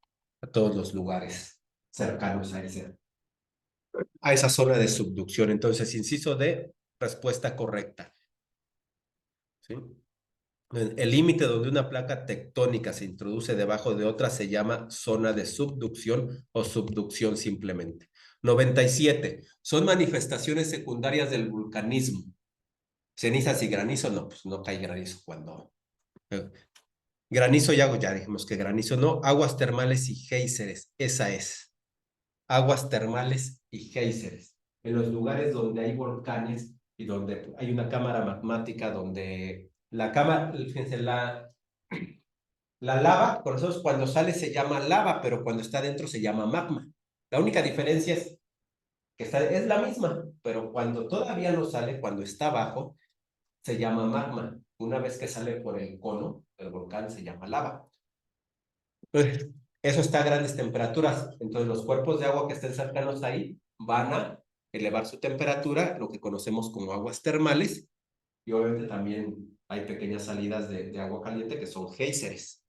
todos los lugares cercanos a esa zona de subducción. Entonces, inciso D, respuesta correcta. ¿Sí? El límite donde una placa tectónica se introduce debajo de otra se llama zona de subducción o subducción simplemente. 97. Son manifestaciones secundarias del vulcanismo. Cenizas y granizo, no, pues no cae granizo cuando... granizo ya dijimos que granizo no. Aguas termales y géiseres, esa es. Aguas termales y géiseres. En los lugares donde hay volcanes y donde hay una cámara magmática donde la cámara, fíjense, la lava, por eso cuando sale se llama lava, pero cuando está dentro se llama magma. La única diferencia es que es la misma, pero cuando todavía no sale, cuando está abajo, se llama magma. Una vez que sale por el cono del volcán se llama lava. Entonces, eso está a grandes temperaturas. Entonces, los cuerpos de agua que estén cercanos ahí van a elevar su temperatura, lo que conocemos como aguas termales, y obviamente también hay pequeñas salidas de agua caliente que son géiseres.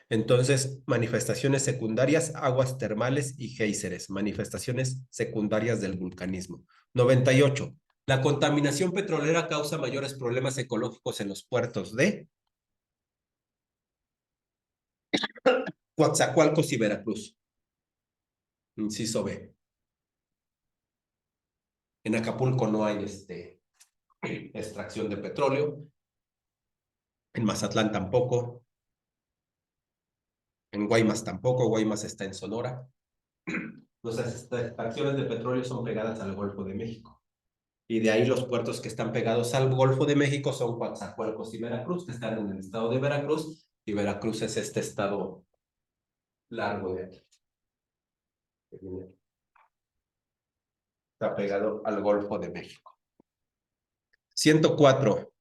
Entonces, manifestaciones secundarias, aguas termales y géiseres, manifestaciones secundarias del vulcanismo. 98. La contaminación petrolera causa mayores problemas ecológicos en los puertos de Coatzacoalcos y Veracruz. Inciso B. En Acapulco no hay extracción de petróleo. En Mazatlán tampoco. En Guaymas tampoco. Guaymas está en Sonora. Nuestras extracciones de petróleo son pegadas al Golfo de México. Y de ahí los puertos que están pegados al Golfo de México son Coatzacoalcos y Veracruz, que están en el estado de Veracruz. Y Veracruz es este estado largo de aquí. Está pegado al Golfo de México. 104.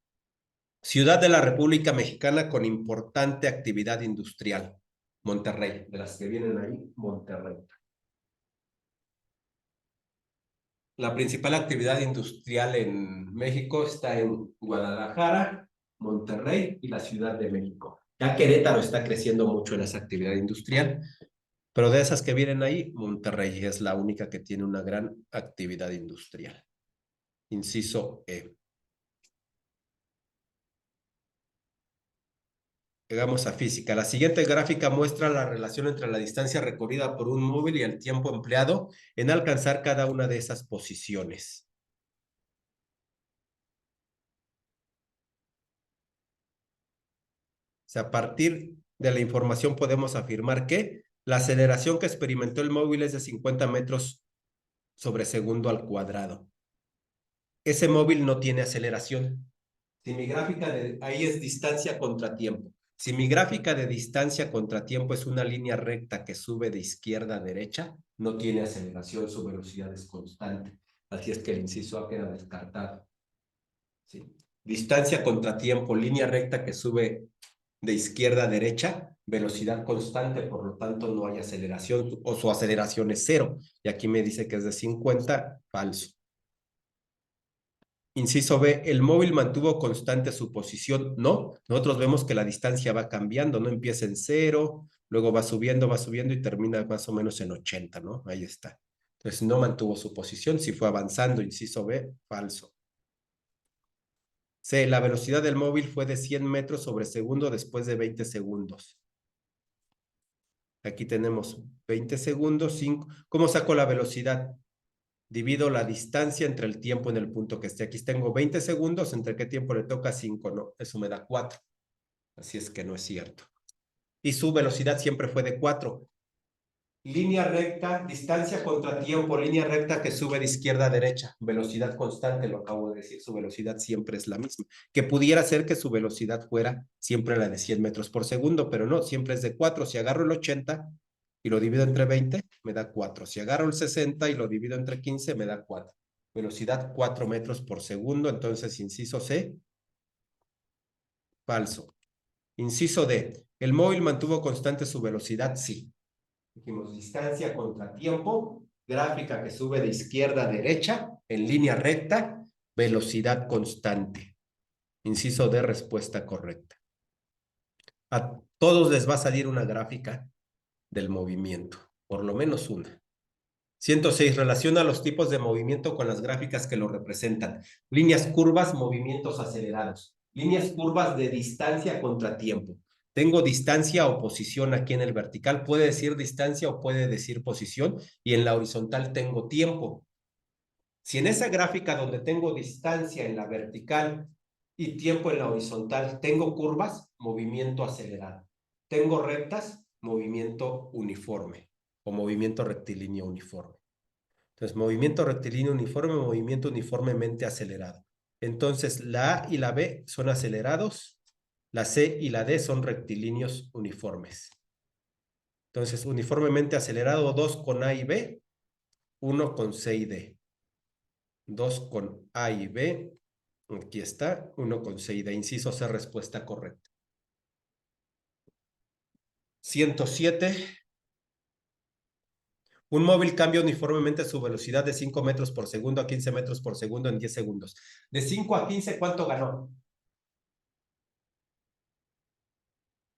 Ciudad de la República Mexicana con importante actividad industrial. Monterrey. De las que vienen ahí, Monterrey. La principal actividad industrial en México está en Guadalajara, Monterrey y la Ciudad de México. Ya Querétaro está creciendo mucho en esa actividad industrial, pero de esas que vienen ahí, Monterrey es la única que tiene una gran actividad industrial. Inciso E. Llegamos a física. La siguiente gráfica muestra la relación entre la distancia recorrida por un móvil y el tiempo empleado en alcanzar cada una de esas posiciones. O sea, a partir de la información podemos afirmar que la aceleración que experimentó el móvil es de 50 metros sobre segundo al cuadrado. Ese móvil no tiene aceleración. Si mi gráfica de ahí es distancia contra tiempo. Si mi gráfica de distancia contra tiempo es una línea recta que sube de izquierda a derecha, no tiene aceleración, su velocidad es constante. Así es que el inciso A queda descartado. ¿Sí? Distancia contra tiempo, línea recta que sube de izquierda a derecha, velocidad constante, por lo tanto no hay aceleración o su aceleración es cero. Y aquí me dice que es de 50, falso. Inciso B, ¿el móvil mantuvo constante su posición? No, nosotros vemos que la distancia va cambiando, no empieza en cero, luego va subiendo y termina más o menos en 80, ¿no? Ahí está. Entonces no mantuvo su posición, si fue avanzando, inciso B, falso. C, la velocidad del móvil fue de 100 metros sobre segundo después de 20 segundos. Aquí tenemos 20 segundos, 5. ¿Cómo saco la velocidad? Divido la distancia entre el tiempo en el punto que esté. Aquí tengo 20 segundos, ¿entre qué tiempo le toca? 5, no, eso me da 4. Así es que no es cierto. Y su velocidad siempre fue de 4. Línea recta, distancia contra tiempo, línea recta que sube de izquierda a derecha, velocidad constante, lo acabo de decir, su velocidad siempre es la misma. Que pudiera ser que su velocidad fuera siempre la de 100 metros por segundo, pero no, siempre es de 4. Si agarro el 80 y lo divido entre 20, me da 4. Si agarro el 60 y lo divido entre 15, me da 4. Velocidad 4 metros por segundo, entonces inciso C, falso. Inciso D, ¿el móvil mantuvo constante su velocidad? Sí. Dijimos distancia contra tiempo, gráfica que sube de izquierda a derecha, en línea recta, velocidad constante. Inciso D, respuesta correcta. A todos les va a salir una gráfica del movimiento, por lo menos una. 106. Relaciona los tipos de movimiento con las gráficas que lo representan. Líneas curvas, movimientos acelerados. Líneas curvas de distancia contra tiempo. Tengo distancia o posición aquí en el vertical. Puede decir distancia o puede decir posición. Y en la horizontal tengo tiempo. Si en esa gráfica donde tengo distancia en la vertical y tiempo en la horizontal, tengo curvas, movimiento acelerado. Tengo rectas, movimiento uniforme o movimiento rectilíneo uniforme. Entonces, movimiento rectilíneo uniforme, movimiento uniformemente acelerado. Entonces, la A y la B son acelerados, la C y la D son rectilíneos uniformes. Entonces, uniformemente acelerado, 2 con A y B, 1 con C y D. 2 con A y B, aquí está, 1 con C y D. Inciso C, respuesta correcta. 107. Un móvil cambia uniformemente su velocidad de 5 metros por segundo a 15 metros por segundo en 10 segundos. De 5 a 15, ¿cuánto ganó?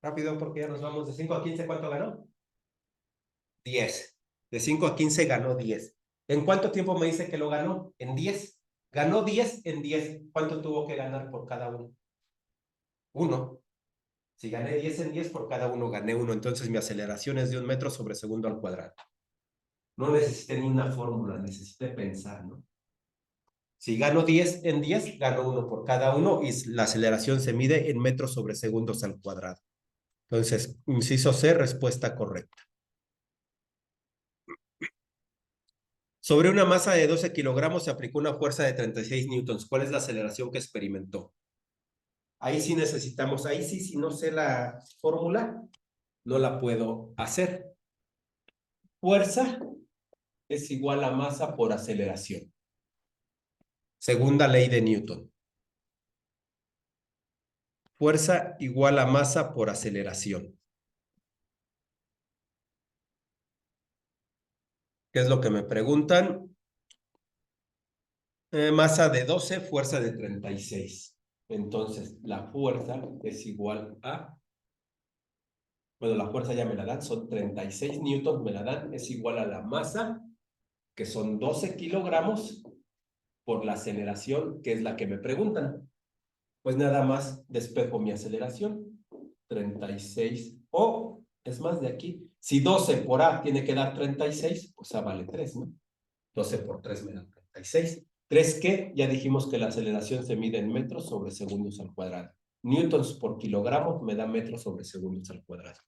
Rápido, porque ya nos vamos. De 5 a 15, ¿cuánto ganó? 10. De 5 a 15 ganó 10. ¿En cuánto tiempo me dice que lo ganó? En 10. Ganó 10 en 10. ¿Cuánto tuvo que ganar por cada uno? 1. Si gané 10 en 10, por cada uno gané 1. Entonces mi aceleración es de 1 metro sobre segundo al cuadrado. No necesité ni una fórmula, necesité pensar, ¿no? Si gano 10 en 10, gano 1 por cada uno y la aceleración se mide en metros sobre segundos al cuadrado. Entonces, inciso C, respuesta correcta. Sobre una masa de 12 kilogramos se aplicó una fuerza de 36 newtons. ¿Cuál es la aceleración que experimentó? Ahí sí necesitamos, ahí sí, si no sé la fórmula, no la puedo hacer. Fuerza es igual a masa por aceleración. Segunda ley de Newton. Fuerza igual a masa por aceleración. ¿Qué es lo que me preguntan? Masa de 12, fuerza de 36. Entonces, la fuerza es igual a... Bueno, la fuerza ya me la dan, son 36 newtons, me la dan, es igual a la masa, que son 12 kilogramos, por la aceleración, que es la que me preguntan. Pues nada más despejo mi aceleración. 36, o es más de aquí. Si 12 por A tiene que dar 36, pues A vale 3, ¿no? 12 por 3 me da 36. 3 que ya dijimos que la aceleración se mide en metros sobre segundos al cuadrado. Newtons por kilogramo me da metros sobre segundos al cuadrado.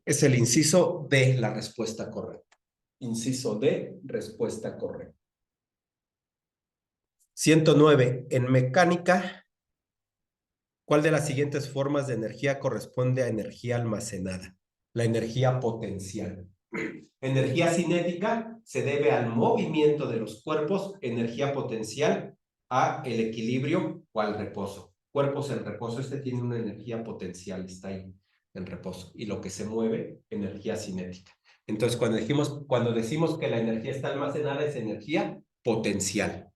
Es el inciso D, la respuesta correcta. Inciso D, respuesta correcta. 109. En mecánica, ¿cuál de las siguientes formas de energía corresponde a energía almacenada? La energía potencial. Energía cinética se debe al movimiento de los cuerpos, energía potencial a el equilibrio o al reposo. Cuerpos en reposo, este tiene una energía potencial, está ahí en reposo. Y lo que se mueve, energía cinética. Entonces, cuando decimos que la energía está almacenada, es energía potencial.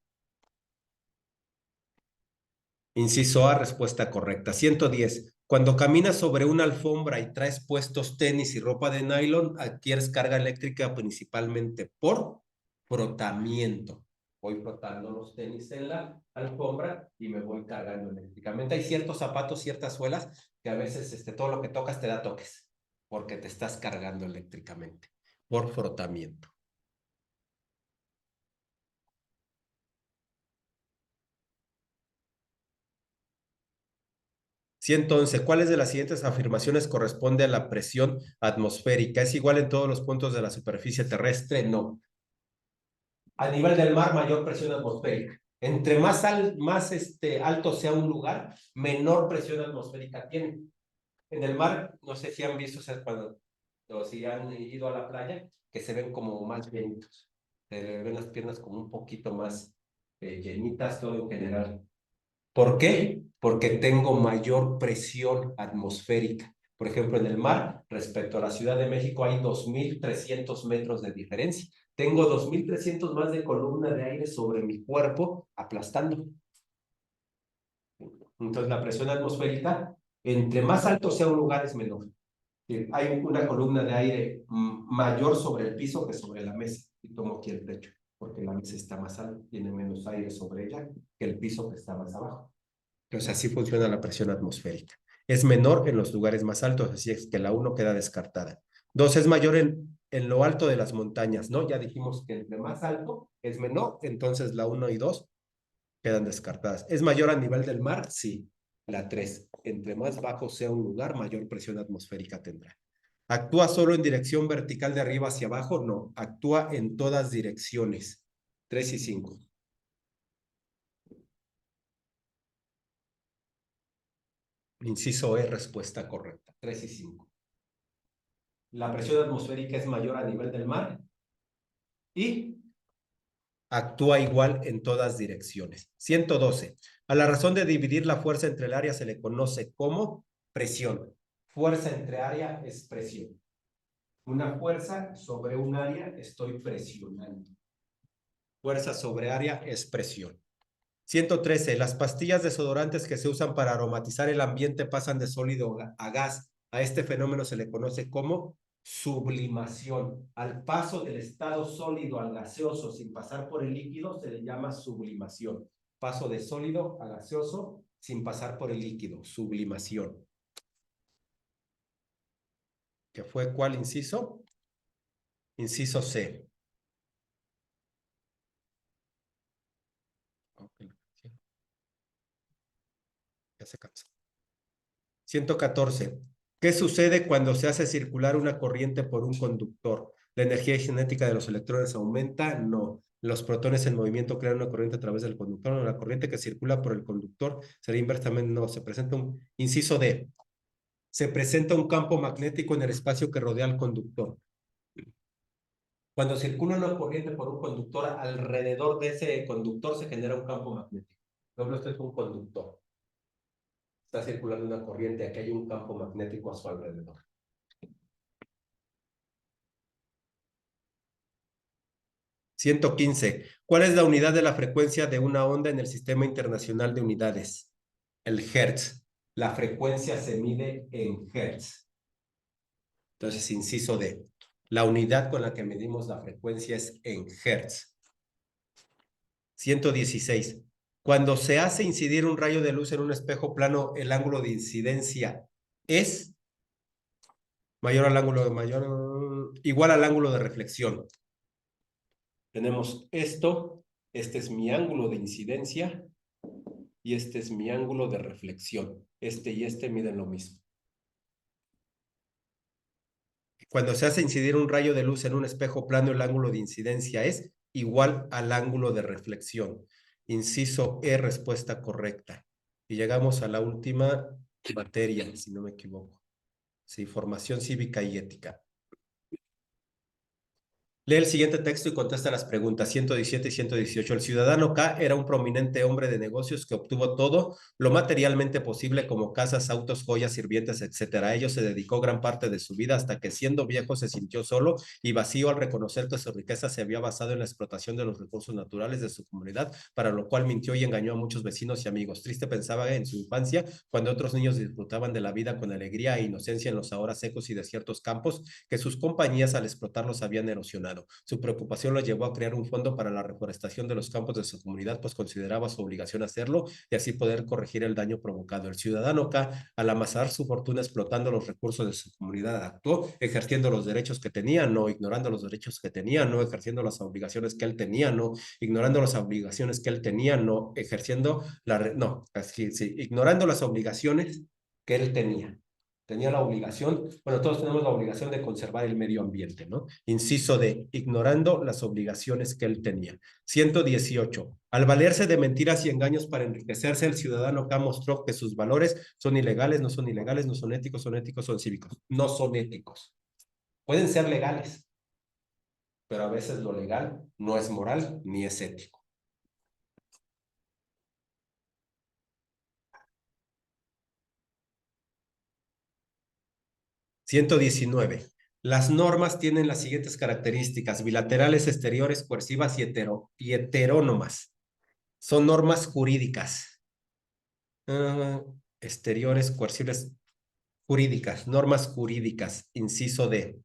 Inciso A, respuesta correcta. 110. Cuando caminas sobre una alfombra y traes puestos tenis y ropa de nylon, adquieres carga eléctrica principalmente por frotamiento. Voy frotando los tenis en la alfombra y me voy cargando eléctricamente. Hay ciertos zapatos, ciertas suelas que a veces todo lo que tocas te da toques porque te estás cargando eléctricamente por frotamiento. 111. ¿Cuáles de las siguientes afirmaciones corresponde a la presión atmosférica? ¿Es igual en todos los puntos de la superficie terrestre? No. A nivel del mar, mayor presión atmosférica. Entre más alto sea un lugar, menor presión atmosférica tiene. En el mar, no sé si han visto, o sea, o si han ido a la playa, que se ven como más llenitos. Se ven las piernas como un poquito más llenitas, todo en general. ¿Por qué? Porque tengo mayor presión atmosférica. Por ejemplo, en el mar, respecto a la Ciudad de México, hay 2.300 metros de diferencia. Tengo 2.300 más de columna de aire sobre mi cuerpo aplastando. Entonces, la presión atmosférica, entre más alto sea un lugar, es menor. Hay una columna de aire mayor sobre el piso que sobre la mesa. Y tomo aquí el techo, porque la mesa está más alta, tiene menos aire sobre ella que el piso que está más abajo. Entonces, así funciona la presión atmosférica. Es menor en los lugares más altos, así es que la 1 queda descartada. 2, es mayor en lo alto de las montañas, ¿no? Ya dijimos que entre más alto es menor, entonces la 1 y 2 quedan descartadas. ¿Es mayor a nivel del mar? Sí. La 3, entre más bajo sea un lugar, mayor presión atmosférica tendrá. ¿Actúa solo en dirección vertical de arriba hacia abajo? No, actúa en todas direcciones. 3 y 5. Inciso E, respuesta correcta. 3 y 5. La presión atmosférica es mayor a nivel del mar y actúa igual en todas direcciones. 112. A la razón de dividir la fuerza entre el área se le conoce como presión. Fuerza entre área es presión. Una fuerza sobre un área estoy presionando. Fuerza sobre área es presión. 113. Las pastillas desodorantes que se usan para aromatizar el ambiente pasan de sólido a gas. A este fenómeno se le conoce como sublimación. Al paso del estado sólido al gaseoso sin pasar por el líquido se le llama sublimación. Paso de sólido a gaseoso sin pasar por el líquido, sublimación. ¿Qué fue cuál inciso? Inciso C. Ya se cansó. 114. ¿Qué sucede cuando se hace circular una corriente por un conductor? ¿La energía cinética de los electrones aumenta? No. ¿Los protones en movimiento crean una corriente a través del conductor? No. ¿La corriente que circula por el conductor sería inversamente? No. Se presenta un inciso D. Se presenta un campo magnético en el espacio que rodea al conductor. Cuando circula una corriente por un conductor, alrededor de ese conductor se genera un campo magnético. Por ejemplo, esto es un conductor. Está circulando una corriente, aquí hay un campo magnético a su alrededor. 115. ¿Cuál es la unidad de la frecuencia de una onda en el Sistema Internacional de Unidades? El Hertz. La frecuencia se mide en Hertz. Entonces, inciso D. La unidad con la que medimos la frecuencia es en Hertz. 116. Cuando se hace incidir un rayo de luz en un espejo plano, el ángulo de incidencia es igual al ángulo de reflexión. Tenemos esto, este es mi ángulo de incidencia y este es mi ángulo de reflexión. Este y este miden lo mismo. Cuando se hace incidir un rayo de luz en un espejo plano, el ángulo de incidencia es igual al ángulo de reflexión. Inciso E, respuesta correcta. Y llegamos a la última materia, si no me equivoco. Sí, formación cívica y ética. Lee el siguiente texto y contesta las preguntas 117 y 118. El ciudadano K era un prominente hombre de negocios que obtuvo todo lo materialmente posible como casas, autos, joyas, sirvientes, etc. A ello se dedicó gran parte de su vida hasta que siendo viejo se sintió solo y vacío al reconocer que su riqueza se había basado en la explotación de los recursos naturales de su comunidad, para lo cual mintió y engañó a muchos vecinos y amigos. Triste pensaba en su infancia, cuando otros niños disfrutaban de la vida con alegría e inocencia en los ahora secos y desiertos campos que sus compañías al explotarlos habían erosionado. Su preocupación lo llevó a crear un fondo para la reforestación de los campos de su comunidad, pues consideraba su obligación hacerlo y así poder corregir el daño provocado. El ciudadano K, al amasar su fortuna explotando los recursos de su comunidad, actuó ejerciendo los derechos que tenía, no ignorando los derechos que tenía, no ejerciendo las obligaciones que él tenía, no ignorando las obligaciones que él tenía, no ejerciendo ignorando las obligaciones que él tenía. Tenía la obligación, bueno, todos tenemos la obligación de conservar el medio ambiente, ¿no? Inciso D, ignorando las obligaciones que él tenía. 118. Al valerse de mentiras y engaños para enriquecerse, el ciudadano K mostró que sus valores son ilegales, no son ilegales, no son éticos, son cívicos. No son éticos. Pueden ser legales, pero a veces lo legal no es moral ni es ético. 119. Las normas tienen las siguientes características: bilaterales, exteriores, coercivas y heterónomas. Son normas jurídicas. Exteriores, coercibles, jurídicas, normas jurídicas, inciso D.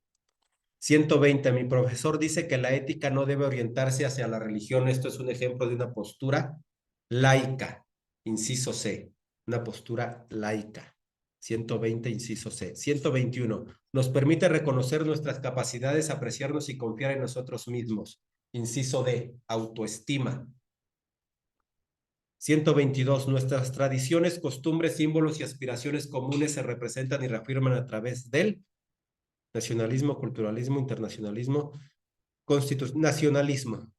120. Mi profesor dice que la ética no debe orientarse hacia la religión. Esto es un ejemplo de una postura laica, inciso C. Una postura laica. 120, inciso C. 121. Nos permite reconocer nuestras capacidades, apreciarnos y confiar en nosotros mismos. Inciso D. Autoestima. 122. Nuestras tradiciones, costumbres, símbolos y aspiraciones comunes se representan y reafirman a través del nacionalismo, culturalismo, internacionalismo, nacionalismo.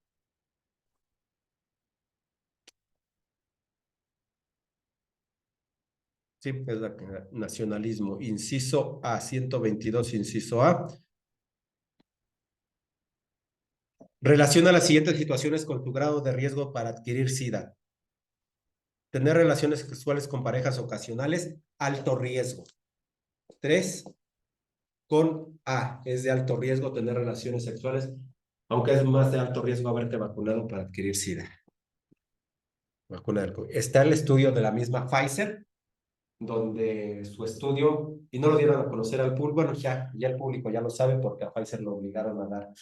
Sí, es nacionalismo. Inciso A, 122, inciso A. Relaciona las siguientes situaciones con tu grado de riesgo para adquirir SIDA. Tener relaciones sexuales con parejas ocasionales, alto riesgo. 3, con A, es de alto riesgo tener relaciones sexuales, aunque es más de alto riesgo haberte vacunado para adquirir SIDA. Vacuna del COVID. Está el estudio de la misma Pfizer, donde su estudio, y no lo dieron a conocer al público, bueno, ya el público ya lo sabe porque a Pfizer lo obligaron a dar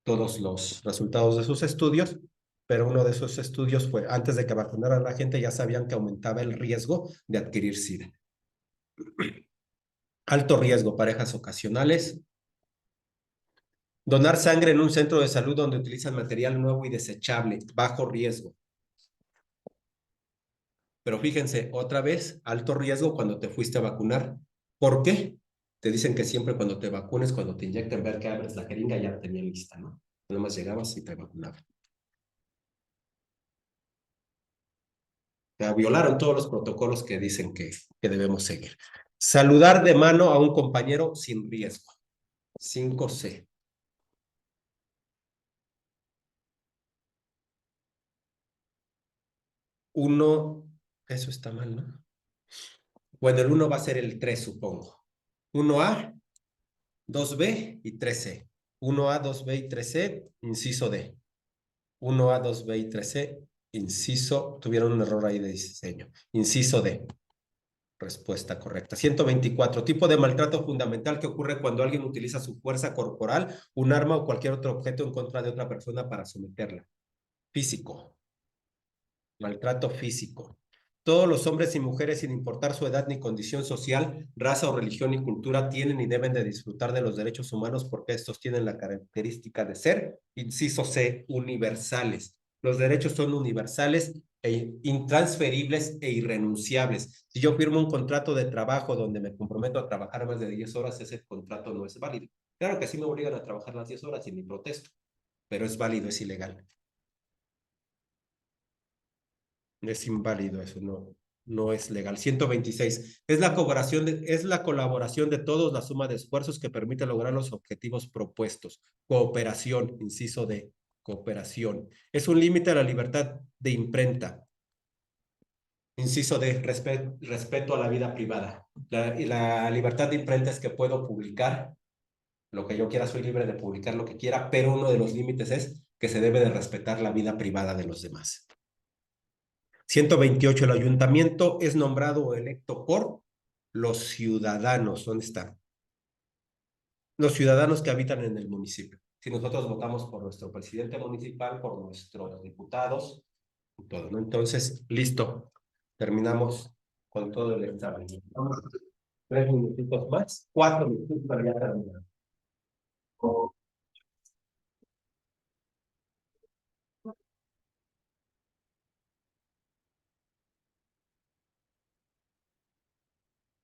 todos los resultados de sus estudios, pero uno de esos estudios fue, antes de que vacunaran a la gente, ya sabían que aumentaba el riesgo de adquirir SIDA. Alto riesgo, parejas ocasionales. Donar sangre en un centro de salud donde utilizan material nuevo y desechable, bajo riesgo. Pero fíjense, otra vez, alto riesgo cuando te fuiste a vacunar. ¿Por qué? Te dicen que siempre cuando te vacunes, cuando te inyecten, ver que abres la jeringa, ya la tenían lista, ¿no? Nada más llegabas y te vacunaban. Ya violaron todos los protocolos que dicen que debemos seguir. Saludar de mano a un compañero sin riesgo. 5C. Uno, eso está mal, ¿no? Bueno, el uno va a ser el 3, supongo. 1A, 2B y 3C. 1A, 2B y 3C, inciso D. 1A, 2B y 3C, inciso, tuvieron un error ahí de diseño. Inciso D. Respuesta correcta. 124. Tipo de maltrato fundamental que ocurre cuando alguien utiliza su fuerza corporal, un arma o cualquier otro objeto en contra de otra persona para someterla. Físico. Maltrato físico. Todos los hombres y mujeres, sin importar su edad ni condición social, raza o religión y cultura, tienen y deben de disfrutar de los derechos humanos porque estos tienen la característica de ser, inciso C, universales. Los derechos son universales e intransferibles e irrenunciables. Si yo firmo un contrato de trabajo donde me comprometo a trabajar más de 10 horas, ese contrato no es válido. Claro que sí me obligan a trabajar las 10 horas y ni protesto, pero es válido, es ilegal. Es inválido eso, no, no es legal. 126. Es la colaboración de todos, la suma de esfuerzos que permite lograr los objetivos propuestos. Cooperación, inciso de cooperación. Es un límite a la libertad de imprenta. Inciso de respeto a la vida privada. Y la libertad de imprenta es que puedo publicar lo que yo quiera, soy libre de publicar lo que quiera, pero uno de los límites es que se debe de respetar la vida privada de los demás. 128. El ayuntamiento es nombrado o electo por los ciudadanos. ¿Dónde está? Los ciudadanos que habitan en el municipio. Si nosotros votamos por nuestro presidente municipal, por nuestros diputados, y todo, ¿no? Entonces, listo. Terminamos con todo el examen. Vamos, 3 minutitos más, 4 minutos para ya terminar.